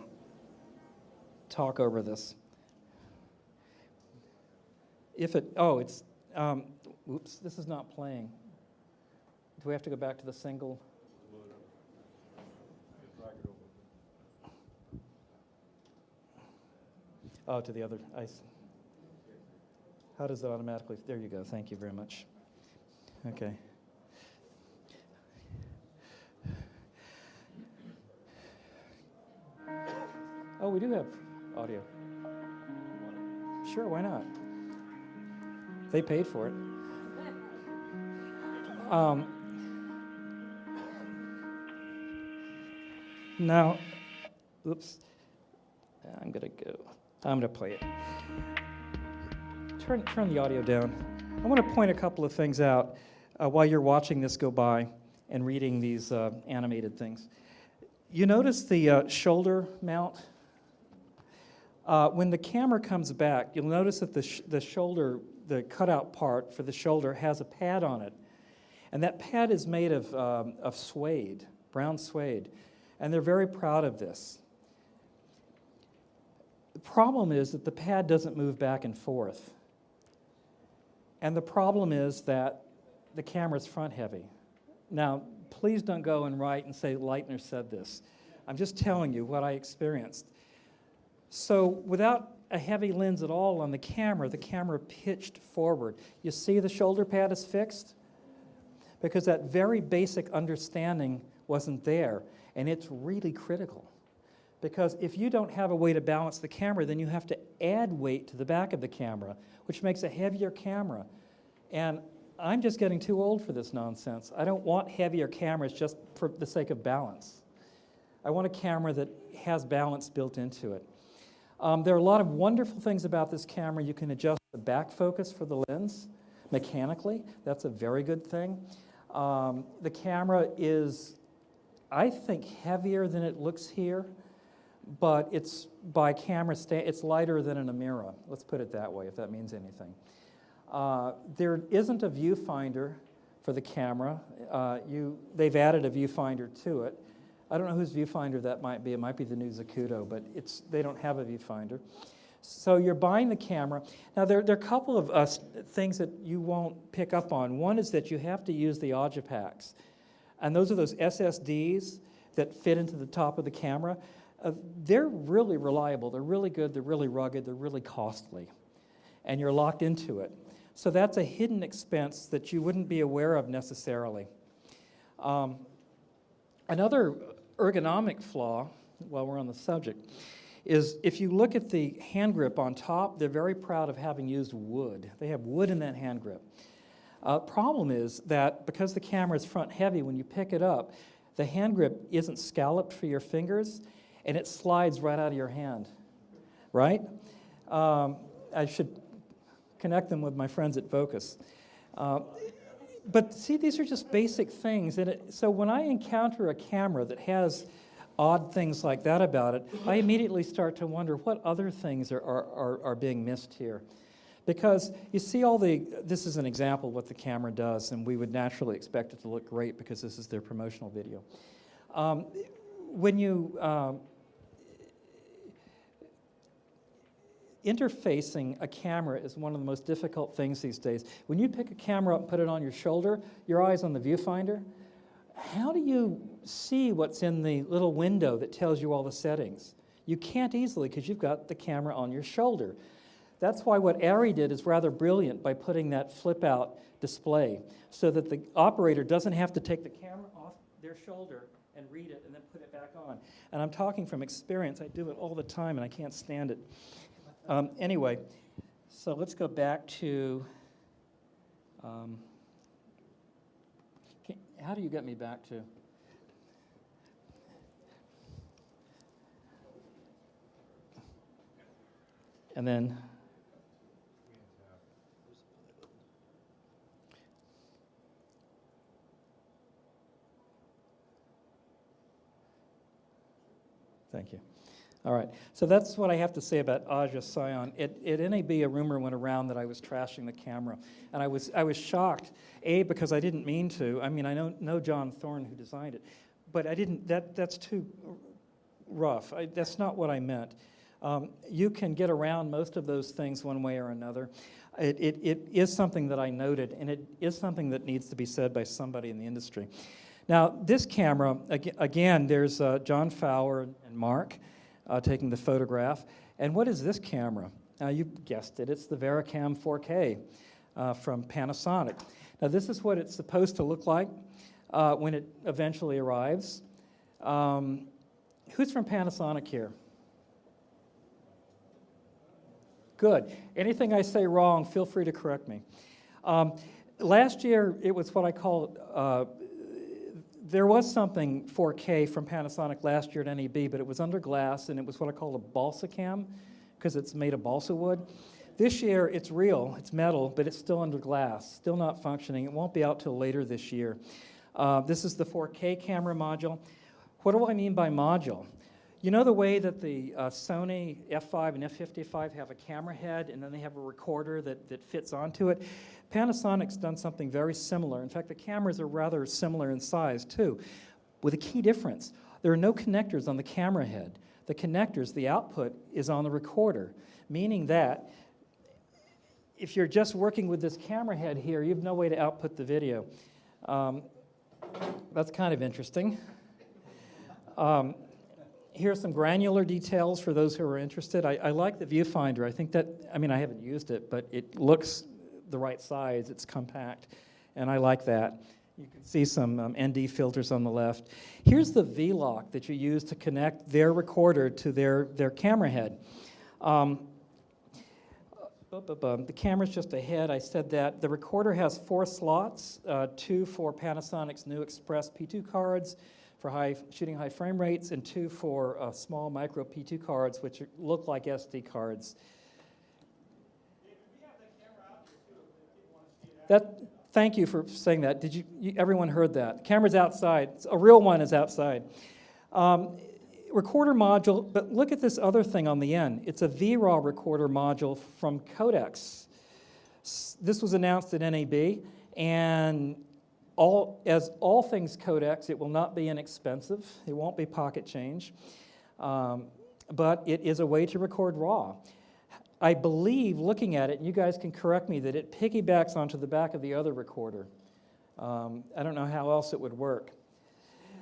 talk over this. Oops, this is not playing. Do we have to go back to the single? Oh, to the other ice. How does it automatically? There you go. Thank you very much. Okay. Oh, we do have audio. Sure, why not? They paid for it. Now, oops. I'm going to play it. Turn the audio down. I want to point a couple of things out while you're watching this go by and reading these animated things. You notice the shoulder mount? When the camera comes back, you'll notice that the shoulder, the cutout part for the shoulder has a pad on it. And that pad is made of suede, brown suede. And they're very proud of this. The problem is that the pad doesn't move back and forth. And the problem is that the camera's front heavy. Now, please don't go and write and say Leitner said this. I'm just telling you what I experienced. So without a heavy lens at all on the camera pitched forward. You see the shoulder pad is fixed? Because that very basic understanding wasn't there, and it's really critical. Because if you don't have a way to balance the camera, then you have to add weight to the back of the camera, which makes a heavier camera. And I'm just getting too old for this nonsense. I don't want heavier cameras just for the sake of balance. I want a camera that has balance built into it. There are a lot of wonderful things about this camera. You can adjust the back focus for the lens mechanically. That's a very good thing. The camera is, I think, heavier than it looks here, but it's by camera it's lighter than an Amira. Let's put it that way, if that means anything. There isn't a viewfinder for the camera. They've added a viewfinder to it. I don't know whose viewfinder that might be. It might be the new Zacuto, but they don't have a viewfinder. So you're buying the camera. Now, there are a couple of things that you won't pick up on. One is that you have to use the Ogipacks. And those are those SSDs that fit into the top of the camera. They're really reliable. They're really good. They're really rugged. They're really costly. And you're locked into it. So that's a hidden expense that you wouldn't be aware of necessarily. Another ergonomic flaw, while we're on the subject, is if you look at the hand grip on top, they're very proud of having used wood. They have wood in that hand grip. Problem is that because the camera is front heavy, when you pick it up, the hand grip isn't scalloped for your fingers, and it slides right out of your hand, right? I should connect them with my friends at Focus. But see, these are just basic things. So when I encounter a camera that has odd things like that about it, I immediately start to wonder what other things are being missed here. Because you see this is an example of what the camera does, and we would naturally expect it to look great because this is their promotional video. When you interfacing a camera is one of the most difficult things these days. When you pick a camera up and put it on your shoulder, your eye's on the viewfinder. How do you see what's in the little window that tells you all the settings? You can't easily because you've got the camera on your shoulder. That's why what Arri did is rather brilliant by putting that flip-out display so that the operator doesn't have to take the camera off their shoulder and read it and then put it back on. And I'm talking from experience. I do it all the time and I can't stand it. Anyway, so let's go back to, how do you get me back to? And then, thank you. All right, so that's what I have to say about Aja Sion. At NAB, a rumor went around that I was trashing the camera, and I was shocked. A, because I didn't mean to. I mean, I know John Thorne who designed it, but I didn't. That's too rough. That's not what I meant. You can get around most of those things one way or another. It is something that I noted, and it is something that needs to be said by somebody in the industry. Now, this camera, again, there's John Fowler and Mark taking the photograph. And what is this camera? You guessed it. It's the Vericam 4K from Panasonic. Now, this is what it's supposed to look like when it eventually arrives. Who's from Panasonic here? Good. Anything I say wrong, feel free to correct me. Last year, it was what I call, there was something 4K from Panasonic last year at NAB, but it was under glass, and it was what I call a balsa cam, because it's made of balsa wood. This year, it's real, it's metal, but it's still under glass, still not functioning. It won't be out till later this year. This is the 4K camera module. What do I mean by module? You know the way that the Sony F5 and F55 have a camera head and then they have a recorder that fits onto it? Panasonic's done something very similar. In fact, the cameras are rather similar in size too, with a key difference. There are no connectors on the camera head. The connectors, the output, is on the recorder, meaning that if you're just working with this camera head here, you have no way to output the video. That's kind of interesting. Here's some granular details for those who are interested. I like the viewfinder. I think that, I mean, I haven't used it, but it looks the right size. It's compact, and I like that. You can see some ND filters on the left. Here's the V-lock that you use to connect their recorder to their camera head. The camera's just ahead. I said that. The recorder has 4 slots, 2 for Panasonic's new Express P2 cards, for shooting high frame rates, and 2 for small micro P2 cards, which look like SD cards. Thank you for saying that. Everyone heard that. Camera's outside. A real one is outside. Recorder module, but look at this other thing on the end. It's a VRAW recorder module from Codex. This was announced at NAB, and As all things codecs, it will not be inexpensive. It won't be pocket change. But it is a way to record RAW. I believe, looking at it, and you guys can correct me, that it piggybacks onto the back of the other recorder. I don't know how else it would work.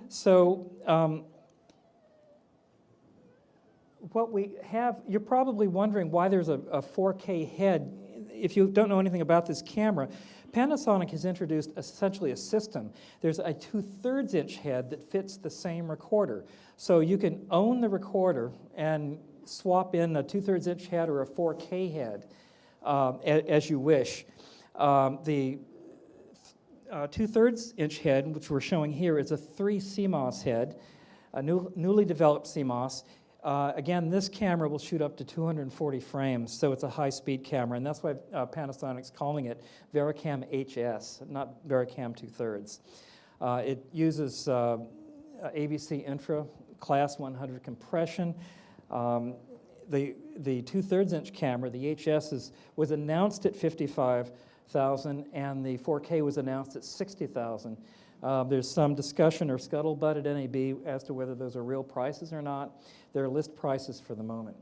So what we have, you're probably wondering why there's a 4K head. If you don't know anything about this camera, Panasonic has introduced essentially a system. There's a 2/3 inch head that fits the same recorder. So you can own the recorder and swap in a 2/3 inch head or a 4K head as you wish. The 2/3 inch head, which we're showing here, is a 3 CMOS head, a newly developed CMOS. Again, this camera will shoot up to 240 frames, so it's a high-speed camera, and that's why Panasonic's calling it VariCam HS, not VariCam 2/3. It uses ABC Intra Class 100 compression. The 2/3 inch camera, the HS, was announced at $55,000, and the 4K was announced at $60,000. There's some discussion or scuttlebutt at NAB as to whether those are real prices or not. They're list prices for the moment.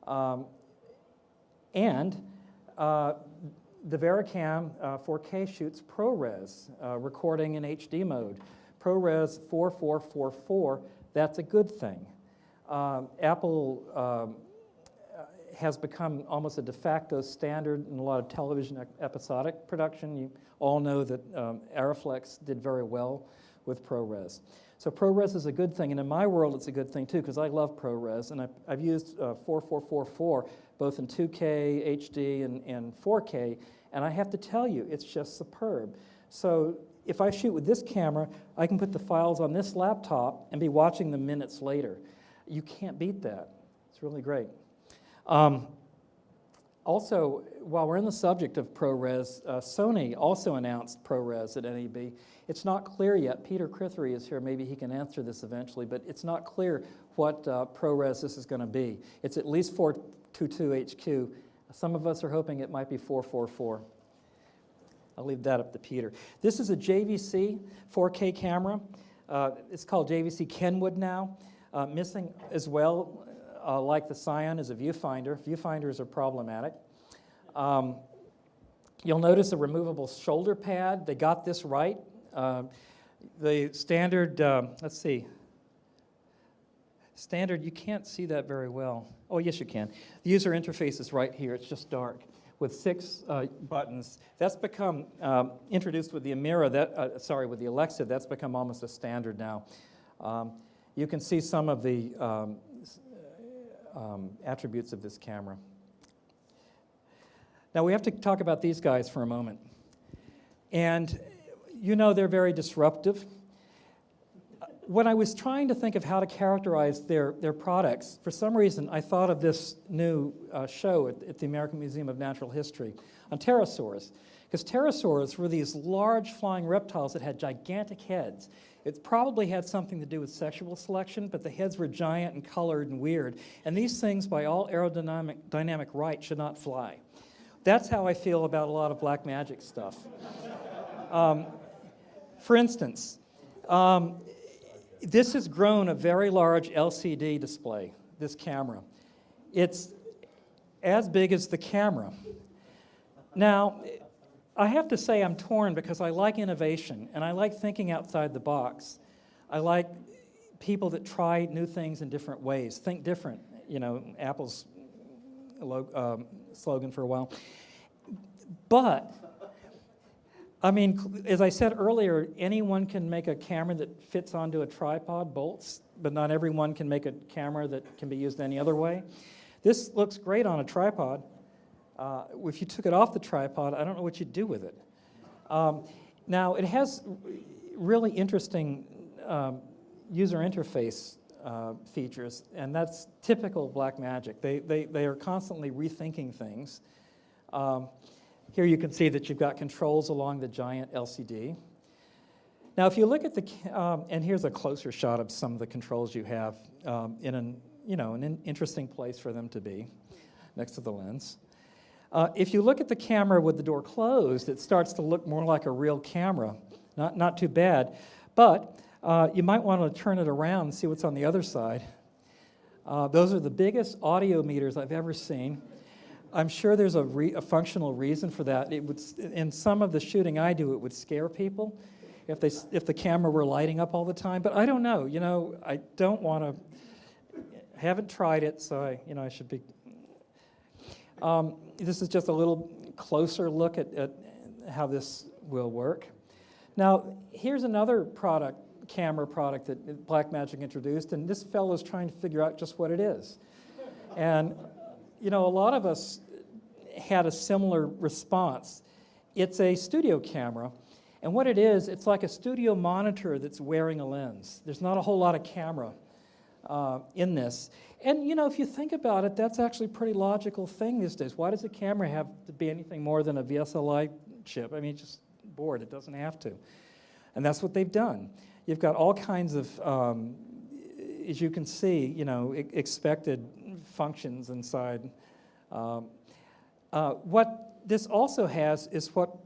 The VariCam 4K shoots ProRes, recording in HD mode. ProRes 4444, that's a good thing. Apple has become almost a de facto standard in a lot of television episodic production. You all know that Aeroflex did very well with ProRes. So ProRes is a good thing, and in my world it's a good thing too, because I love ProRes, and I've used 4444 both in 2K, HD, and 4K, and I have to tell you, it's just superb. So if I shoot with this camera, I can put the files on this laptop and be watching them minutes later. You can't beat that. It's really great. Also, while we're in the subject of ProRes, Sony also announced ProRes at NAB. It's not clear yet. Peter Crithry is here. Maybe he can answer this eventually, but it's not clear what ProRes this is going to be. It's at least 422 HQ. Some of us are hoping it might be 444. I'll leave that up to Peter. This is a JVC 4K camera. It's called JVC Kenwood now. Missing as well, like the Scion, is a viewfinder. Viewfinders are problematic. You'll notice a removable shoulder pad. They got this right. The standard, let's see. Standard, you can't see that very well. Oh, yes, you can. The user interface is right here. It's just dark with 6 buttons. That's become introduced with the Amira. With the Alexa. That's become almost a standard now. You can see some of the attributes of this camera. Now we have to talk about these guys for a moment. And you know they're very disruptive. When I was trying to think of how to characterize their products, for some reason I thought of this new show at the American Museum of Natural History on pterosaurs. Because pterosaurs were these large flying reptiles that had gigantic heads. It probably had something to do with sexual selection, but the heads were giant and colored and weird. And these things, by all aerodynamic right, should not fly. That's how I feel about a lot of black magic stuff. For instance, this has grown a very large LCD display, this camera. It's as big as the camera. Now, I have to say I'm torn because I like innovation and I like thinking outside the box. I like people that try new things in different ways, think different, you know, Apple's slogan for a while. But, I mean, as I said earlier, anyone can make a camera that fits onto a tripod, bolts, but not everyone can make a camera that can be used any other way. This looks great on a tripod. If you took it off the tripod, I don't know what you'd do with it. Now, it has really interesting user interface features, and that's typical black magic. They are constantly rethinking things. Here you can see that you've got controls along the giant LCD. Now, if you look at the, and here's a closer shot of some of the controls you have in an interesting place for them to be, next to the lens. If you look at the camera with the door closed, it starts to look more like a real camera. Not too bad. But you might want to turn it around and see what's on the other side. Those are the biggest audio meters I've ever seen. I'm sure there's a functional reason for that. It would, in some of the shooting I do, it would scare people if the camera were lighting up all the time. But I don't know. You know, I don't want to. Haven't tried it, so I should be. This is just a little closer look at how this will work. Now, here's another camera product that Blackmagic introduced, and this fellow's trying to figure out just what it is. And you know, a lot of us had a similar response. It's a studio camera, and what it is, it's like a studio monitor that's wearing a lens. There's not a whole lot of camera in this. And you know, if you think about it, that's actually a pretty logical thing these days. Why does a camera have to be anything more than a VSLI chip? I mean, just board, it doesn't have to. And that's what they've done. You've got all kinds of, as you can see, you know, expected functions inside. What this also has is what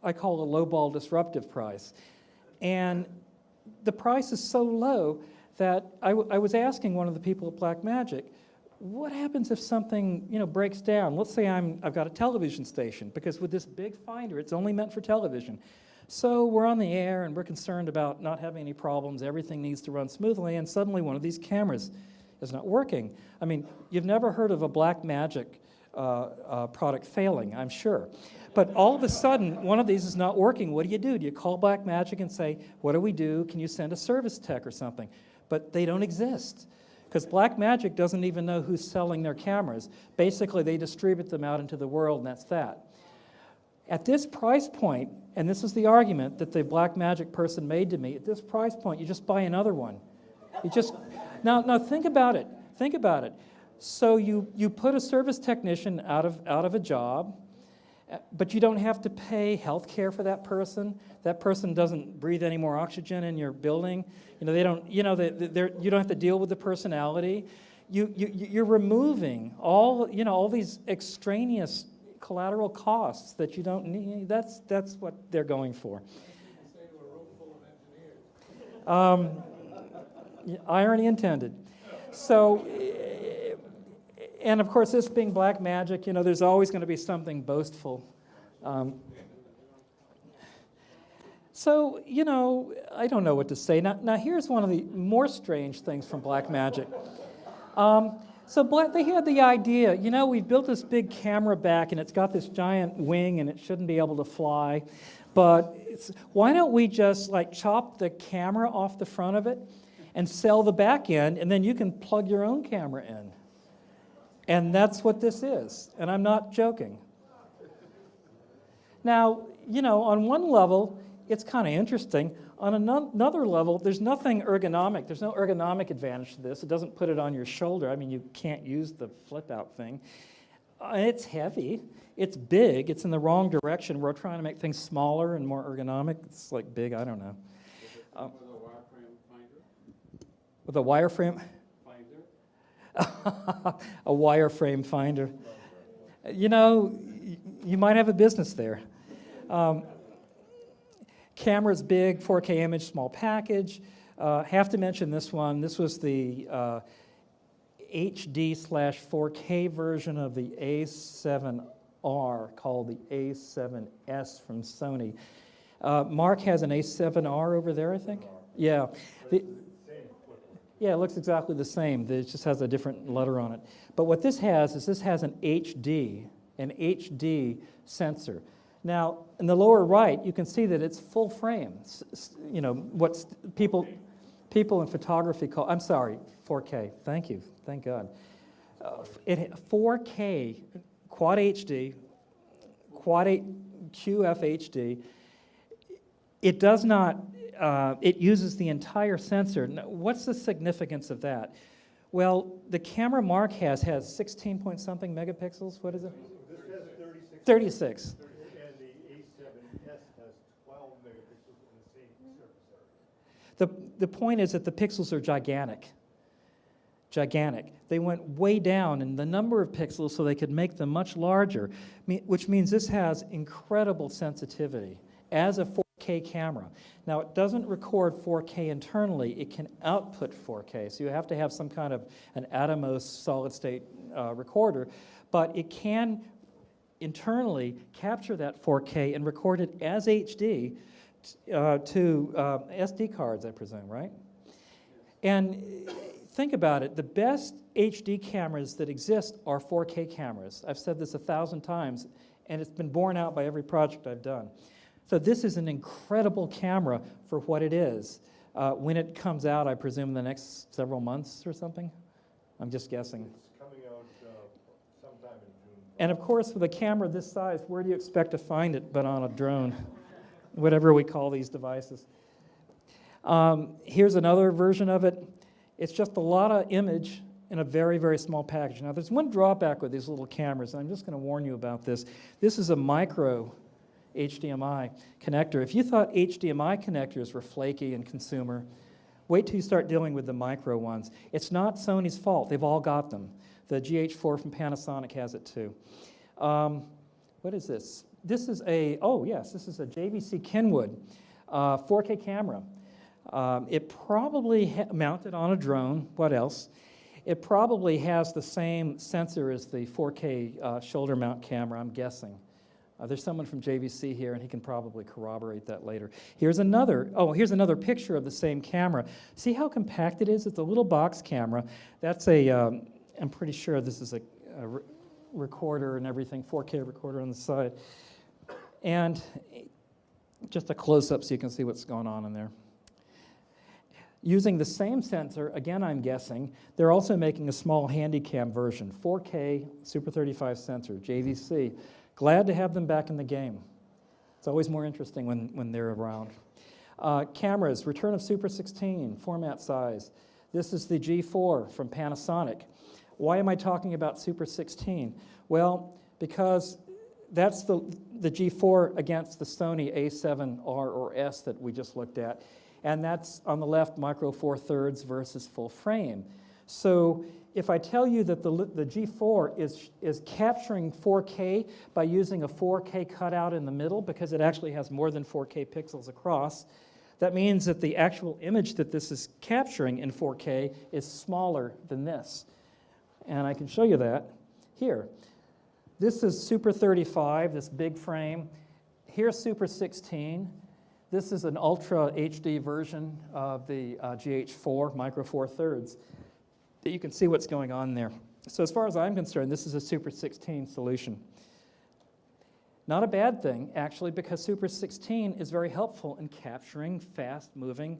I call a lowball disruptive price. And the price is so low that I was asking one of the people at Blackmagic, what happens if something, you know, breaks down? Let's say I've got a television station, because with this big finder, it's only meant for television. So we're on the air and we're concerned about not having any problems. Everything needs to run smoothly, and suddenly one of these cameras is not working. I mean, you've never heard of a Blackmagic product failing, I'm sure. But all of a sudden, one of these is not working. What do? Do you call Blackmagic and say, what do we do? Can you send a service tech or something? But they don't exist, because Blackmagic doesn't even know who's selling their cameras. Basically, they distribute them out into the world, and that's that. At this price point, and this is the argument that the Blackmagic person made to me, at this price point, you just buy another one. You just, now think about it. Think about it. So you put a service technician out of a job, but you don't have to pay health care for that person. That person doesn't breathe any more oxygen in your building. You know, they don't. You know, you don't have to deal with the personality. You're removing all these extraneous collateral costs that you don't need. That's what they're going for. Say to a room full of engineers. Irony intended. So, and of course, this being Blackmagic, you know, there's always going to be something boastful. So, you know, I don't know what to say. Now here's one of the more strange things from Blackmagic. So they had the idea, you know, we've built this big camera back, and it's got this giant wing, and it shouldn't be able to fly. But why don't we just like chop the camera off the front of it and sell the back end, and then you can plug your own camera in. And that's what this is, and I'm not joking. Now, you know, on one level, it's kind of interesting. On another level, there's nothing ergonomic. There's no ergonomic advantage to this. It doesn't put it on your shoulder. I mean, you can't use the flip-out thing. It's heavy. It's big. It's in the wrong direction. We're trying to make things smaller and more ergonomic. It's like big. I don't know. With a wireframe finder? A wireframe finder. You know, you might have a business there. Camera's big, 4K image, small package. Have to mention this one. This was the HD/4K version of the A7R, called the A7S from Sony. Mark has an A7R over there, I think? Yeah. Yeah, it looks exactly the same. It just has a different letter on it. But what this has is this has an HD sensor. Now, in the lower right, you can see that it's full frame. You know, what people in photography call, I'm sorry, 4K. Thank you. Thank God. 4K, Quad HD, Quad 8 QFHD. It does not, it uses the entire sensor. Now, what's the significance of that? Well, the camera Mark has 16 point something megapixels. What is it? This has 36. 36. And the A7S has 12 megapixels in the same surface area. The point is that the pixels are gigantic. Gigantic. They went way down in the number of pixels so they could make them much larger, which means this has incredible sensitivity. As a 4K 4K camera. Now, it doesn't record 4K internally. It can output 4K. So you have to have some kind of an Atomos solid-state recorder. But it can internally capture that 4K and record it as HD to SD cards, I presume, right? And think about it. The best HD cameras that exist are 4K cameras. I've said this 1,000 times, and it's been borne out by every project I've done. So this is an incredible camera for what it is. When it comes out, I presume in the next several months or something? I'm just guessing. It's coming out sometime in June. And of course, with a camera this size, where do you expect to find it but on a drone? Whatever we call these devices. Here's another version of it. It's just a lot of image in a very, very small package. Now, there's one drawback with these little cameras, and I'm just going to warn you about this. This is a micro HDMI connector. If you thought HDMI connectors were flaky and consumer, wait till you start dealing with the micro ones. It's not Sony's fault. They've all got them. The GH4 from Panasonic has it too. What is this? This is a, oh yes, this is a JVC Kenwood 4K camera. It probably mounted on a drone. What else? It probably has the same sensor as the 4K shoulder mount camera, I'm guessing. There's someone from JVC here, and he can probably corroborate that later. Here's another picture of the same camera. See how compact it is? It's a little box camera. That's a, I'm pretty sure this is a recorder and everything, 4K recorder on the side. And just a close-up so you can see what's going on in there. Using the same sensor, again I'm guessing, they're also making a small handycam version, 4K Super 35 sensor, JVC. Glad to have them back in the game. It's always more interesting when they're around. Cameras, return of Super 16, format size. This is the G4 from Panasonic. Why am I talking about Super 16? Well, because that's the G4 against the Sony A7R or S that we just looked at. And that's on the left, micro four thirds versus full frame. So if I tell you that the G4 is capturing 4K by using a 4K cutout in the middle, because it actually has more than 4K pixels across, that means that the actual image that this is capturing in 4K is smaller than this. And I can show you that here. This is Super 35, this big frame. Here's Super 16. This is an Ultra HD version of the GH4 Micro Four Thirds. You can see what's going on there. So as far as I'm concerned, this is a Super 16 solution. Not a bad thing, actually, because Super 16 is very helpful in capturing fast-moving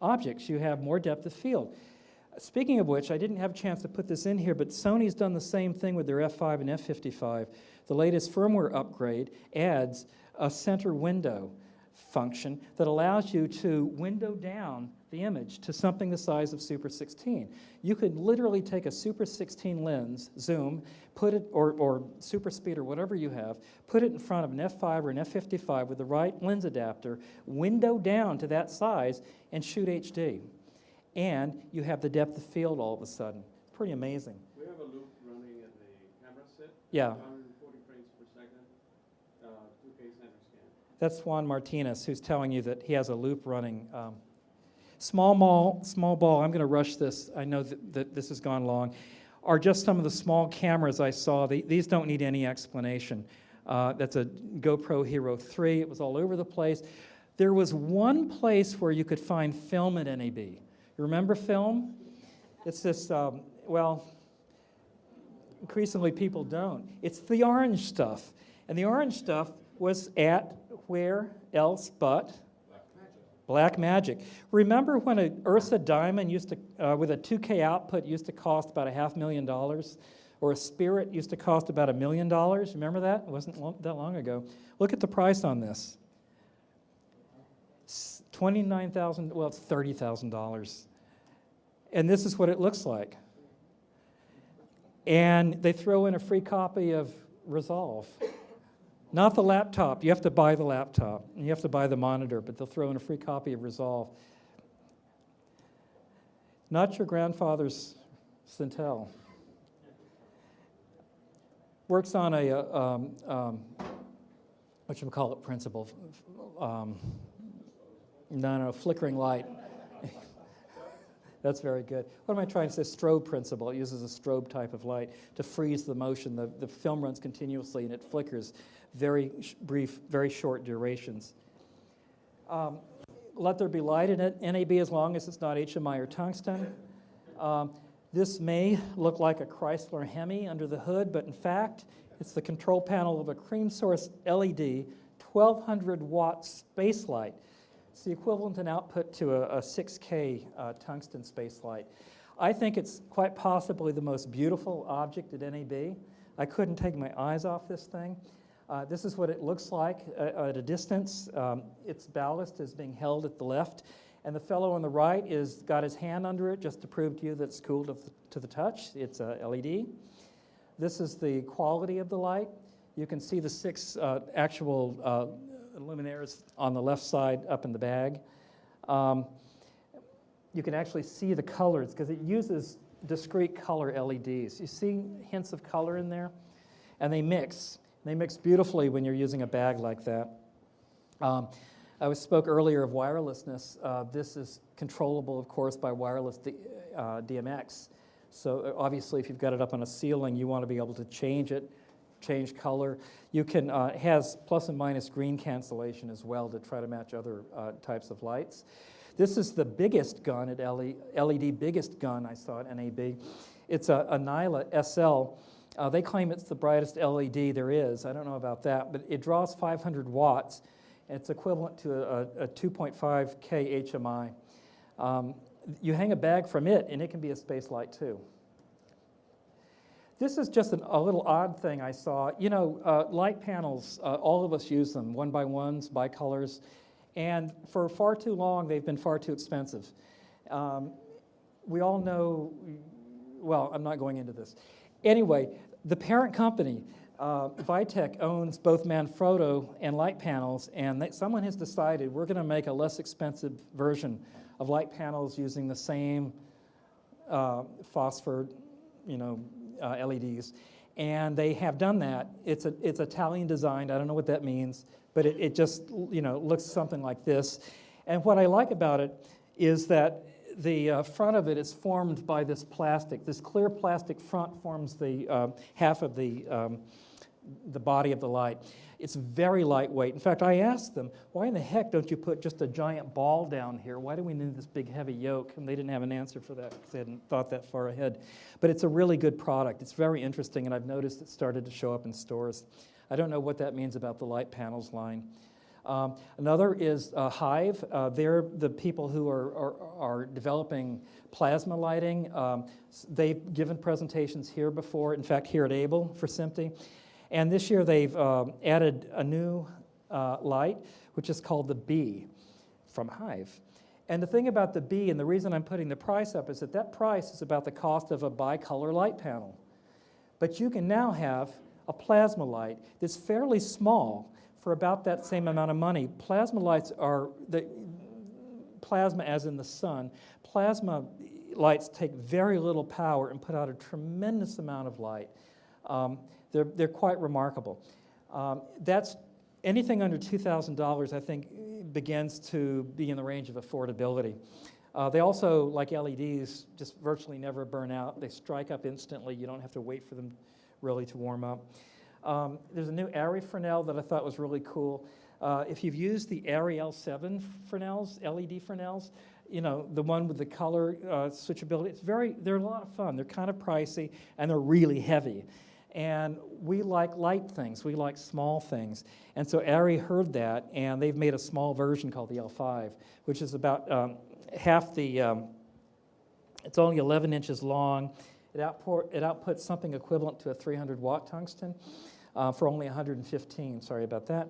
objects. You have more depth of field. Speaking of which, I didn't have a chance to put this in here, but Sony's done the same thing with their F5 and F55. The latest firmware upgrade adds a center window function that allows you to window down the image to something the size of Super 16. You could literally take a Super 16 lens, zoom, put it, or Super Speed or whatever you have, put it in front of an F5 or an F55 with the right lens adapter, window down to that size, and shoot HD. And you have the depth of field all of a sudden. Pretty amazing. We have a loop running at the camera set. Yeah. 140 frames per second, 2K center scan. That's Juan Martinez, who's telling you that he has a loop running. Small ball, I'm going to rush this. I know that this has gone long, are just some of the small cameras I saw. These don't need any explanation. That's a GoPro Hero 3. It was all over the place. There was one place where you could find film at NAB. You remember film? It's this, well, increasingly people don't. It's the orange stuff. And the orange stuff was at where else but Black Magic. Remember when an Ursa Diamond used to, with a 2K output, used to cost about $500,000? Or a Spirit used to cost about $1 million? Remember that? It wasn't that long ago. Look at the price on this. $29,000, well, it's $30,000. And this is what it looks like. And they throw in a free copy of Resolve. Not the laptop. You have to buy the laptop. And you have to buy the monitor, but they'll throw in a free copy of Resolve. Not your grandfather's Cintel. Works on a whatchamacallit principle. No, flickering light. That's very good. What am I trying to say? Strobe principle. It uses a strobe type of light to freeze the motion. The film runs continuously and it flickers very brief, very short durations. Let there be light in it, NAB, as long as it's not HMI or tungsten. This may look like a Chrysler Hemi under the hood, but in fact, it's the control panel of a cream source LED 1200 watt space light. It's the equivalent in output to a 6K tungsten space light. I think it's quite possibly the most beautiful object at NAB. I couldn't take my eyes off this thing. This is what it looks like at a distance. Its ballast is being held at the left, and the fellow on the right is got his hand under it just to prove to you that it's cool to the touch. It's a LED. This is the quality of the light. You can see the 6 actual luminaires on the left side up in the bag. You can actually see the colors because it uses discrete color LEDs. You see hints of color in there? And they mix. They mix beautifully when you're using a bag like that. I spoke earlier of wirelessness. This is controllable, of course, by wireless DMX. So obviously, if you've got it up on a ceiling, you want to be able to change it, change color. You can, it has plus and minus green cancellation as well to try to match other types of lights. This is the biggest gun at LED biggest gun I saw at NAB. It's a Nyla SL. They claim it's the brightest LED there is. I don't know about that, but it draws 500 watts. It's equivalent to a 2.5K HMI. You hang a bag from it, and it can be a space light too. This is just a little odd thing I saw. You know, light panels, all of us use them, 1x1s, bicolors, and for far too long, they've been far too expensive. We all know, well, I'm not going into this. Anyway, the parent company, Vitek, owns both Manfrotto and light panels, and someone has decided we're going to make a less expensive version of light panels using the same phosphor, LEDs, and they have done that. It's Italian designed. I don't know what that means, but it just looks something like this. And what I like about it is that the front of it is formed by this plastic. This clear plastic front forms the half of the body of the light. It's very lightweight. In fact, I asked them, why in the heck don't you put just a giant ball down here? Why do we need this big heavy yoke? And they didn't have an answer for that because they hadn't thought that far ahead. But it's a really good product. It's very interesting, and I've noticed it started to show up in stores. I don't know what that means about the light panels line. Another is Hive. They're the people who are developing plasma lighting. They've given presentations here before, in fact, here at Able for SMPTE. And this year they've added a new light, which is called the Bee from Hive. And the thing about the Bee, and the reason I'm putting the price up, is that price is about the cost of a bicolor light panel. But you can now have a plasma light that's fairly small for about that same amount of money. Plasma lights are, plasma as in the sun, plasma lights take very little power and put out a tremendous amount of light. They're quite remarkable. That's anything under $2,000, I think, begins to be in the range of affordability. They also, like LEDs, just virtually never burn out. They strike up instantly. You don't have to wait for them really to warm up. There's a new Arri Fresnel that I thought was really cool. If you've used the Arri L7 Fresnels, LED Fresnels, the one with the color switchability, they're a lot of fun. They're kind of pricey, and they're really heavy. And we like light things. We like small things. And so Arri heard that, and they've made a small version called the L5, which is about half the, it's only 11 inches long. It outputs something equivalent to a 300-watt tungsten for only 115. Sorry about that.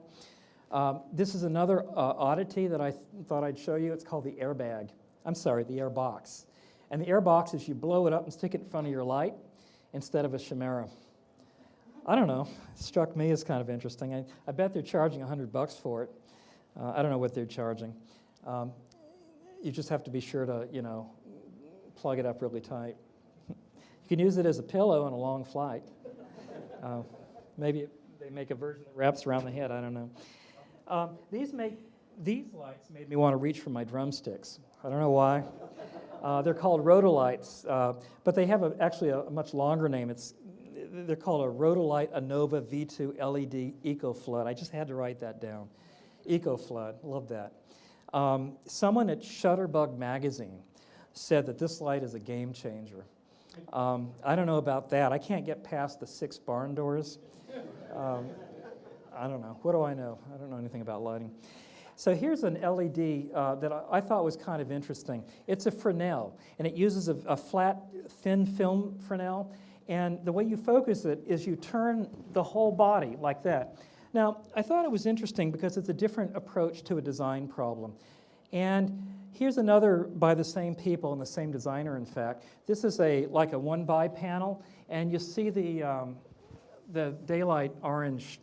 This is another oddity that I thought I'd show you. It's called the airbag. I'm sorry, the airbox. And the airbox is you blow it up and stick it in front of your light instead of a chimera. I don't know. It struck me as kind of interesting. I bet they're charging $100 for it. I don't know what they're charging. You just have to be sure to, plug it up really tight. You can use it as a pillow on a long flight. Maybe they they make a version that wraps around the head. I don't know. These lights made me want to reach for my drumsticks. I don't know why. They're called rotolights, but they have actually a much longer name. They're called a Rotolite Anova V2 LED Eco Flood. I just had to write that down. Eco Flood, love that. Someone at Shutterbug magazine said that this light is a game changer. I don't know about that. I can't get past the 6 barn doors. I don't know. What do I know? I don't know anything about lighting. So here's an LED that I thought was kind of interesting. It's a Fresnel, and it uses a flat, thin film Fresnel. And the way you focus it is you turn the whole body like that. Now, I thought it was interesting because it's a different approach to a design problem. And here's another by the same people and the same designer, in fact. This is like a 1x panel, and you see the daylight orange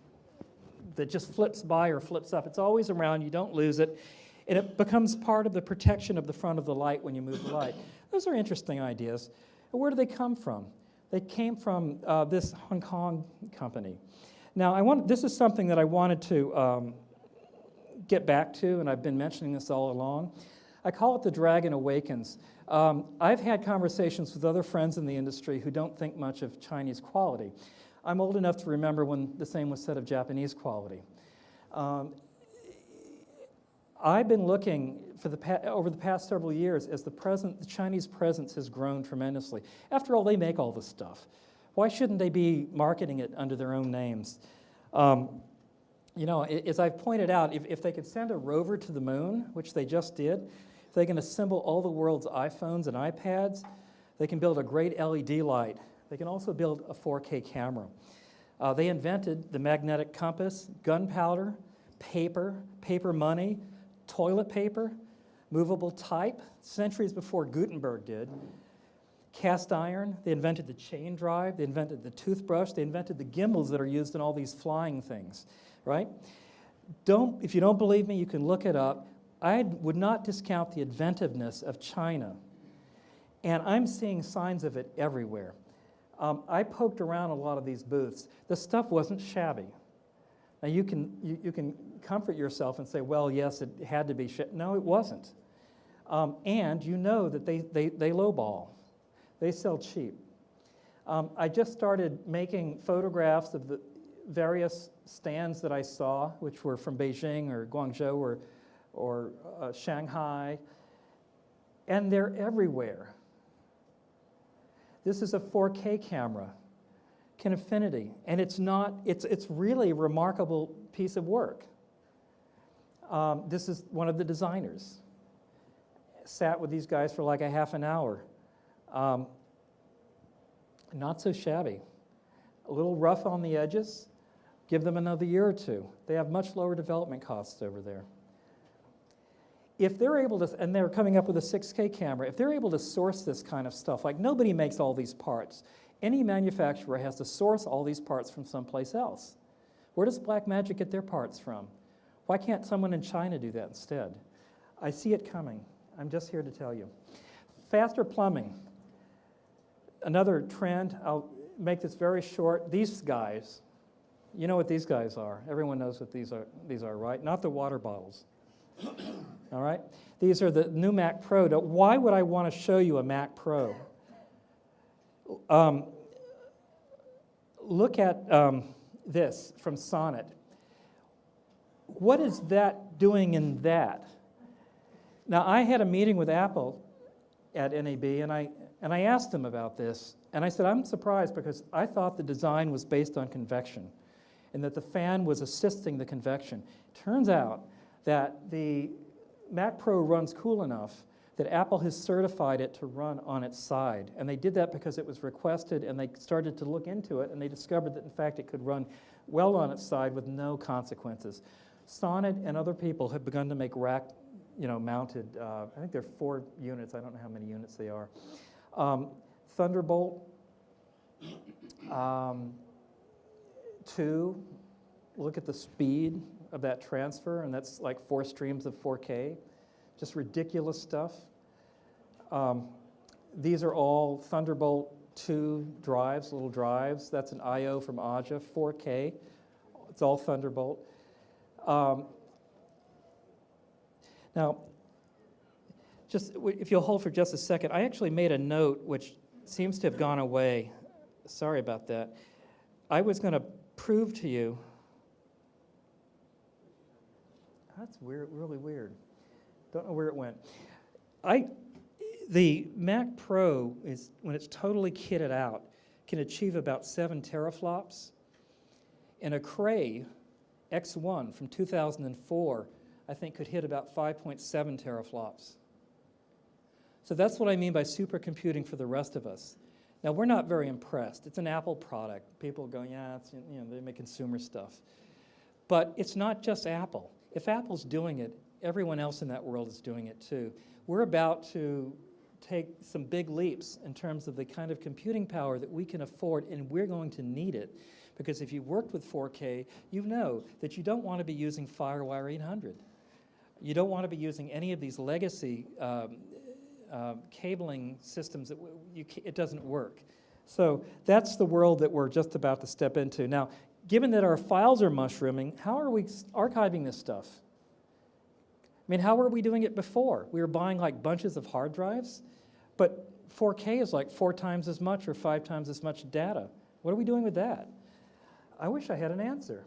that just flips by or flips up. It's always around, you don't lose it, and it becomes part of the protection of the front of the light when you move the light. Those are interesting ideas. Where do they come from? They came from this Hong Kong company. Now, this is something that I wanted to get back to, and I've been mentioning this all along. I call it the Dragon Awakens. I've had conversations with other friends in the industry who don't think much of Chinese quality. I'm old enough to remember when the same was said of Japanese quality. I've been looking over the past several years as the Chinese presence has grown tremendously. After all, they make all this stuff. Why shouldn't they be marketing it under their own names? You know, as I've pointed out, if they could send a rover to the moon, which they just did, if they can assemble all the world's iPhones and iPads, they can build a great LED light. They can also build a 4K camera. They invented the magnetic compass, gunpowder, paper money, toilet paper, movable type, centuries before Gutenberg did. Cast iron, they invented the chain drive, they invented the toothbrush, they invented the gimbals that are used in all these flying things, right? If you don't believe me, you can look it up. I would not discount the inventiveness of China, and I'm seeing signs of it everywhere. I poked around a lot of these booths. The stuff wasn't shabby. Now you can comfort yourself and say, well, yes, it had to be shabby. No, it wasn't. And you know that they lowball. They sell cheap. I just started making photographs of the various stands that I saw, which were from Beijing or Guangzhou or Shanghai, and they're everywhere. This is a 4K camera, Kinefinity, and it's really a remarkable piece of work. This is one of the designers. Sat with these guys for like a half an hour. Not so shabby. A little rough on the edges. Give them another year or two. They have much lower development costs over there. If they're able to, and they're coming up with a 6K camera, if they're able to source this kind of stuff, like nobody makes all these parts. Any manufacturer has to source all these parts from someplace else. Where does Blackmagic get their parts from? Why can't someone in China do that instead? I see it coming. I'm just here to tell you. Faster plumbing. Another trend, I'll make this very short. These guys, you know what these guys are. Everyone knows what these are, right? Not the water bottles. All right? These are the new Mac Pro. Now, why would I want to show you a Mac Pro? Look at this from Sonnet. What is that doing in that? Now, I had a meeting with Apple at NAB, and I asked them about this. And I said, I'm surprised because I thought the design was based on convection and that the fan was assisting the convection. Turns out that the Mac Pro runs cool enough that Apple has certified it to run on its side. And they did that because it was requested, and they started to look into it, and they discovered that, in fact, it could run well on its side with no consequences. Sonnet and other people have begun to make rack-mounted, I think there are 4 units. I don't know how many units they are. Thunderbolt 2, look at the speed of that transfer, and that's like 4 streams of 4K. Just ridiculous stuff. These are all Thunderbolt 2 drives, little drives. That's an I/O from Aja, 4K, It's all Thunderbolt. Now, if you'll hold for just a second, I actually made a note which seems to have gone away. Sorry about that. I was going to prove to you. That's weird, really weird. Don't know where it went. The Mac Pro is, when it's totally kitted out, can achieve about 7 teraflops. And a Cray X1 from 2004, I think, could hit about 5.7 teraflops. So that's what I mean by supercomputing for the rest of us. Now, we're not very impressed. It's an Apple product. People go, yeah, it's, they make consumer stuff. But it's not just Apple. If Apple's doing it, everyone else in that world is doing it too. We're about to take some big leaps in terms of the kind of computing power that we can afford, and we're going to need it. Because if you've worked with 4K, you know that you don't want to be using FireWire 800. You don't want to be using any of these legacy cabling systems that it doesn't work. So that's the world that we're just about to step into. Now, given that our files are mushrooming, how are we archiving this stuff? I mean, how were we doing it before? We were buying like bunches of hard drives, but 4K is like 4 times as much or 5 times as much data. What are we doing with that? I wish I had an answer.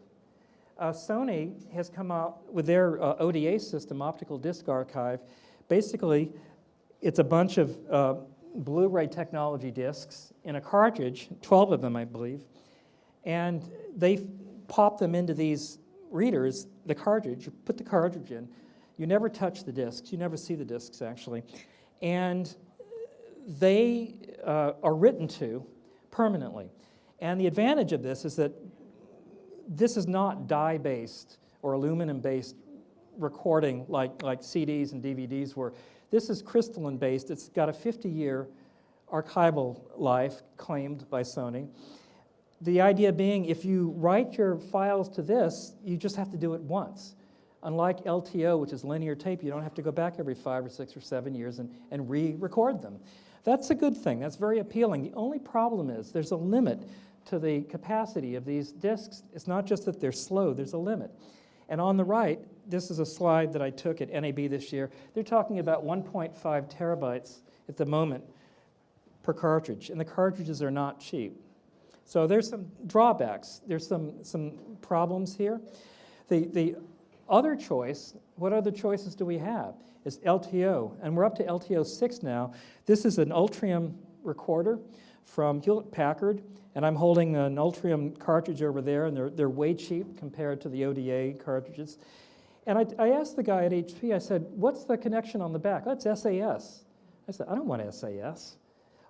Sony has come out with their ODA system, optical disc archive. Basically, it's a bunch of Blu-ray technology discs in a cartridge, 12 of them, I believe, and they pop them into these readers, the cartridge. You put the cartridge in. You never touch the discs. You never see the discs, actually. And they are written to permanently. And the advantage of this is that this is not dye-based or aluminum-based recording like CDs and DVDs were. This is crystalline-based. It's got a 50-year archival life claimed by Sony. The idea being, if you write your files to this, you just have to do it once. Unlike LTO, which is linear tape, you don't have to go back every 5 or 6 or 7 years and re-record them. That's a good thing. That's very appealing. The only problem is there's a limit to the capacity of these disks. It's not just that they're slow, there's a limit. And on the right, this is a slide that I took at NAB this year. They're talking about 1.5 terabytes at the moment per cartridge, and the cartridges are not cheap. So there's some drawbacks. There's some problems here. The other choice, what other choices do we have, is LTO, and we're up to LTO 6 now. This is an Ultrium recorder from Hewlett-Packard, and I'm holding an Ultrium cartridge over there, and they're way cheap compared to the ODA cartridges. And I asked the guy at HP, I said, what's the connection on the back? Oh, it's SAS. I said, I don't want SAS.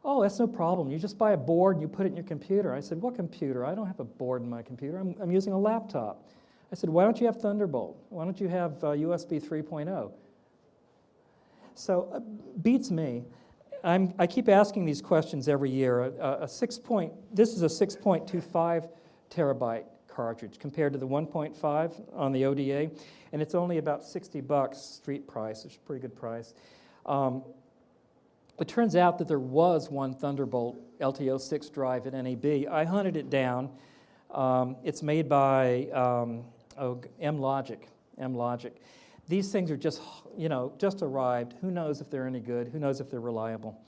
Oh, that's no problem. You just buy a board and you put it in your computer. I said, what computer? I don't have a board in my computer. I'm using a laptop. I said, why don't you have Thunderbolt? Why don't you have USB 3.0? So beats me. I keep asking these questions every year. This is a 6.25 terabyte cartridge compared to the 1.5 on the ODA, and it's only about $60 street price, which is a pretty good price. It turns out that there was one Thunderbolt LTO 6 drive at NAB. I hunted it down. It's made by M-Logic. These things are just, just arrived. Who knows if they're any good? Who knows if they're reliable?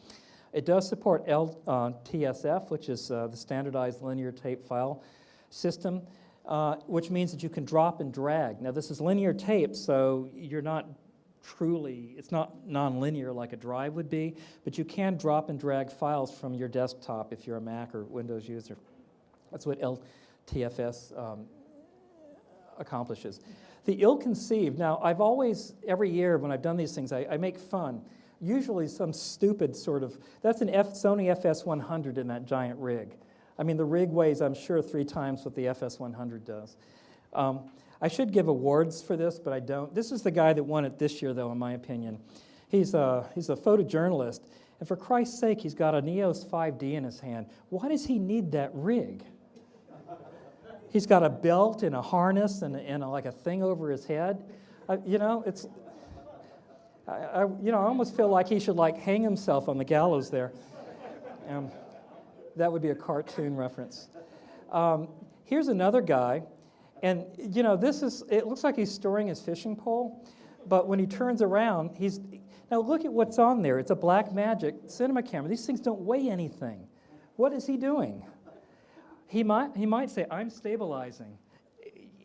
It does support TSF, which is the standardized linear tape file system, which means that you can drop and drag. Now, this is linear tape, so you're not it's not nonlinear like a drive would be, but you can drop and drag files from your desktop if you're a Mac or Windows user. That's what LTFS accomplishes. The ill-conceived, now I've always, every year when I've done these things, I make fun. Usually some stupid sort of, that's an Sony FS100 in that giant rig. I mean, the rig weighs, I'm sure, 3 times what the FS100 does. I should give awards for this, but I don't. This is the guy that won it this year, though, in my opinion. He's a photojournalist, and for Christ's sake, he's got an EOS 5D in his hand. Why does he need that rig? He's got a belt and a harness and like a thing over his head. I almost feel like he should hang himself on the gallows there. That would be a cartoon reference. Here's another guy, And, you know, it looks like he's storing his fishing pole, but when he turns around, now look at what's on there. It's a Blackmagic cinema camera. These things don't weigh anything. What is he doing? He might say, I'm stabilizing.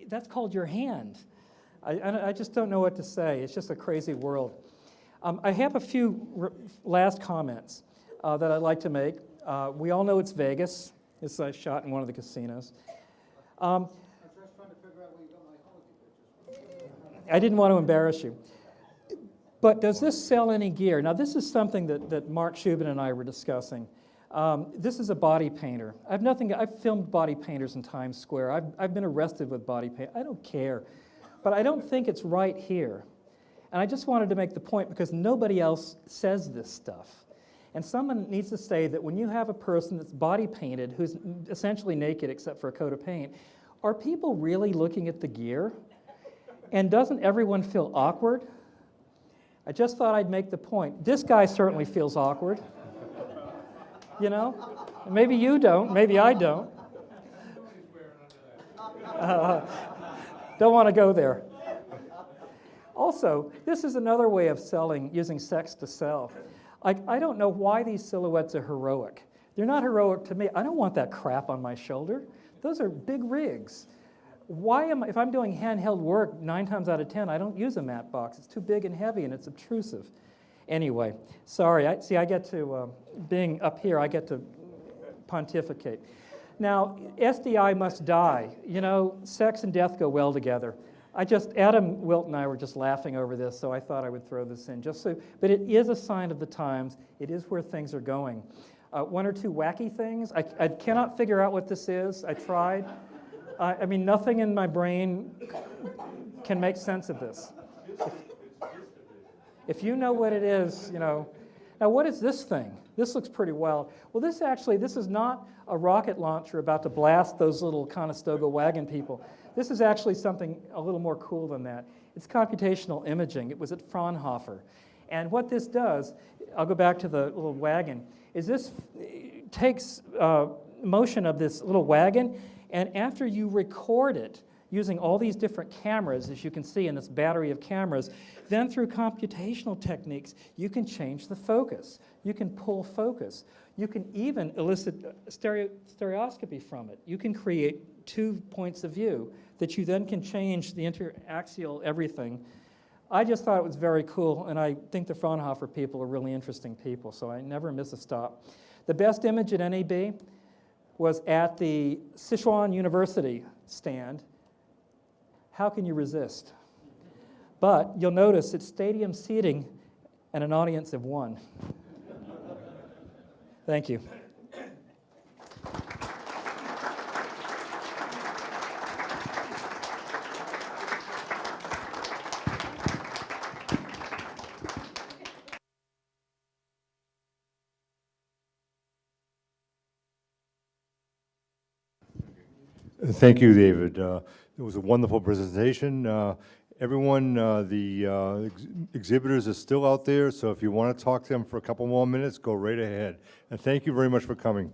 That's called your hand. I just don't know what to say. It's just a crazy world. I have a few last comments that I'd like to make. We all know it's Vegas. It's shot in one of the casinos. I was just trying to figure out where you got my holiday pictures. I didn't want to embarrass you. But does this sell any gear? Now, this is something that Mark Shubin and I were discussing. This is a body painter. I've filmed body painters in Times Square. I've been arrested with body paint. I don't care. But I don't think it's right here. And I just wanted to make the point because nobody else says this stuff. And someone needs to say that when you have a person that's body painted, who's essentially naked except for a coat of paint, are people really looking at the gear? And doesn't everyone feel awkward? I just thought I'd make the point. This guy certainly feels awkward. You know? Maybe you don't, maybe I don't. Don't want to go there. Also, this is another way of selling, using sex to sell. I don't know why these silhouettes are heroic. They're not heroic to me. I don't want that crap on my shoulder. Those are big rigs. If I'm doing handheld work, 9 times out of 10, I don't use a matte box. It's too big and heavy and it's obtrusive. Anyway, sorry, I get to, being up here, I get to pontificate. Now, SDI must die. You know, sex and death go well together. Adam Wilt and I were just laughing over this, so I thought I would throw this in but it is a sign of the times. It is where things are going. 1 or 2 wacky things. I cannot figure out what this is. I tried. I mean, nothing in my brain can make sense of this. If you know what it is, you know. Now, what is this thing? This looks pretty well. Well, this is not a rocket launcher about to blast those little Conestoga wagon people. This is actually something a little more cool than that. It's computational imaging. It was at Fraunhofer. And what this does, I'll go back to the little wagon, is this takes motion of this little wagon, and after you record it using all these different cameras, as you can see in this battery of cameras, then through computational techniques, you can change the focus. You can pull focus. You can even elicit stereoscopy from it. You can create 2 points of view that you then can change the interaxial everything. I just thought it was very cool, and I think the Fraunhofer people are really interesting people, so I never miss a stop. The best image at NAB was at the Sichuan University stand. How can you resist? But you'll notice it's stadium seating and an audience of 1. Thank you. Thank you, David. It was a wonderful presentation. Everyone, the exhibitors are still out there, so if you want to talk to them for a couple more minutes, go right ahead. And thank you very much for coming.